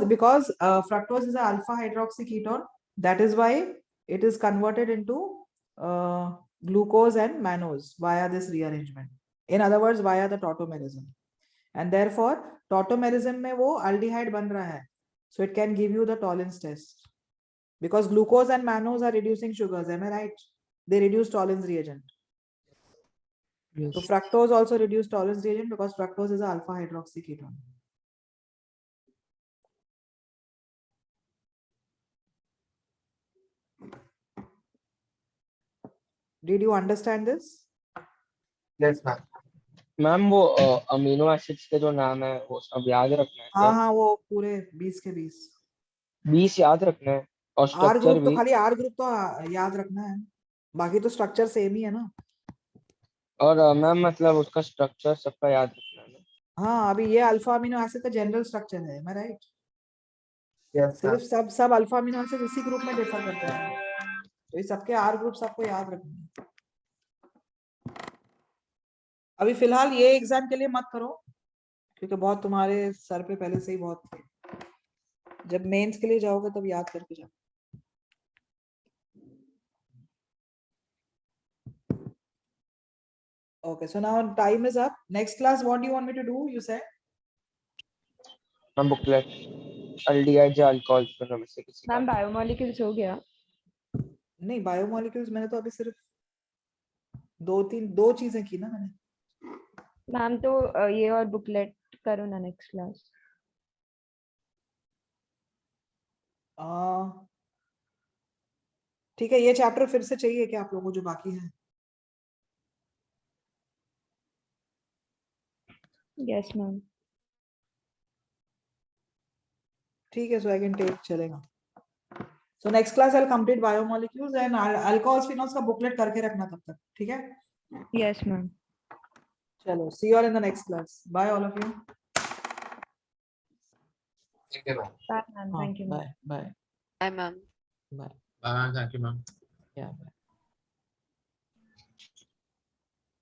fructose is an alpha hydroxy ketone, that is why it is converted into glucose and mannose via this rearrangement. In other words, via the tautomerism. And therefore, tautomerism में वो aldehyde बन रहा है. So it can give you the Tollens test. Because glucose and mannose are reducing sugars, am I right? They reduce Tollens reagent. Yes. So fructose also reduce Tollens reagent because fructose is an alpha hydroxy ketone. Did you understand this? Yes, ma'am. Ma'am वो amino acids के जो नाम है वो सब याद रखना है हाँ हाँ, वो पूरे 20 के 20. 20 याद रखना है और आर स्ट्रक्चर ग्रुप तो भी। खाली आर ग्रुप तो याद रखना है, बाकी तो स्ट्रक्चर सेम ही है ना. और मैम मतलब उसका स्ट्रक्चर सबका याद रखना है ना? हाँ, अभी ये अल्फा अमीनो एसिड का जनरल स्ट्रक्चर है, मैं राइट? Yes, ma'am. सिर्फ सब अल्फा अमीनो एसिड इसी ग्रुप में डिफर करते हैं, तो ये सबके आर ग्रुप सबको याद रखना है. अभी फिलहाल ये एग्जाम के लिए मत करो, क्योंकि बहुत तुम्हारे सर पे पहले से ही बहुत थे. जब मेंस के लिए जाओगे तब याद करके जाओ. Okay, so now time is up. Next class, what do you want me to do? You said? Ma'am booklet aldehyde या अल्कोहल दोनों में से किसी का। मैम बायोमोलिक्यूल्स हो गया? नहीं, बायोमोलिक्यूल्स मैंने तो अभी सिर्फ दो चीजें की ना मैंने. मैम तो ये और बुकलेट करो ना नेक्स्ट क्लास. ठीक है, ये चैप्टर फिर से चाहिए क्या आप लोगों को जो बाकी है? Yes ma'am. ठीक है, so I can take चलेगा. So next class I'll complete biomolecules and alcohols phenols का बुकलेट करके रखना तब तक, ठीक है? Yes ma'am. चलो, see you all in the next class. Bye all of you. Thank you, ma'am. Bye ma'am. Thank you. Bye. Bye. Bye, ma'am. Bye. Thank you, ma'am. Yeah. Bye.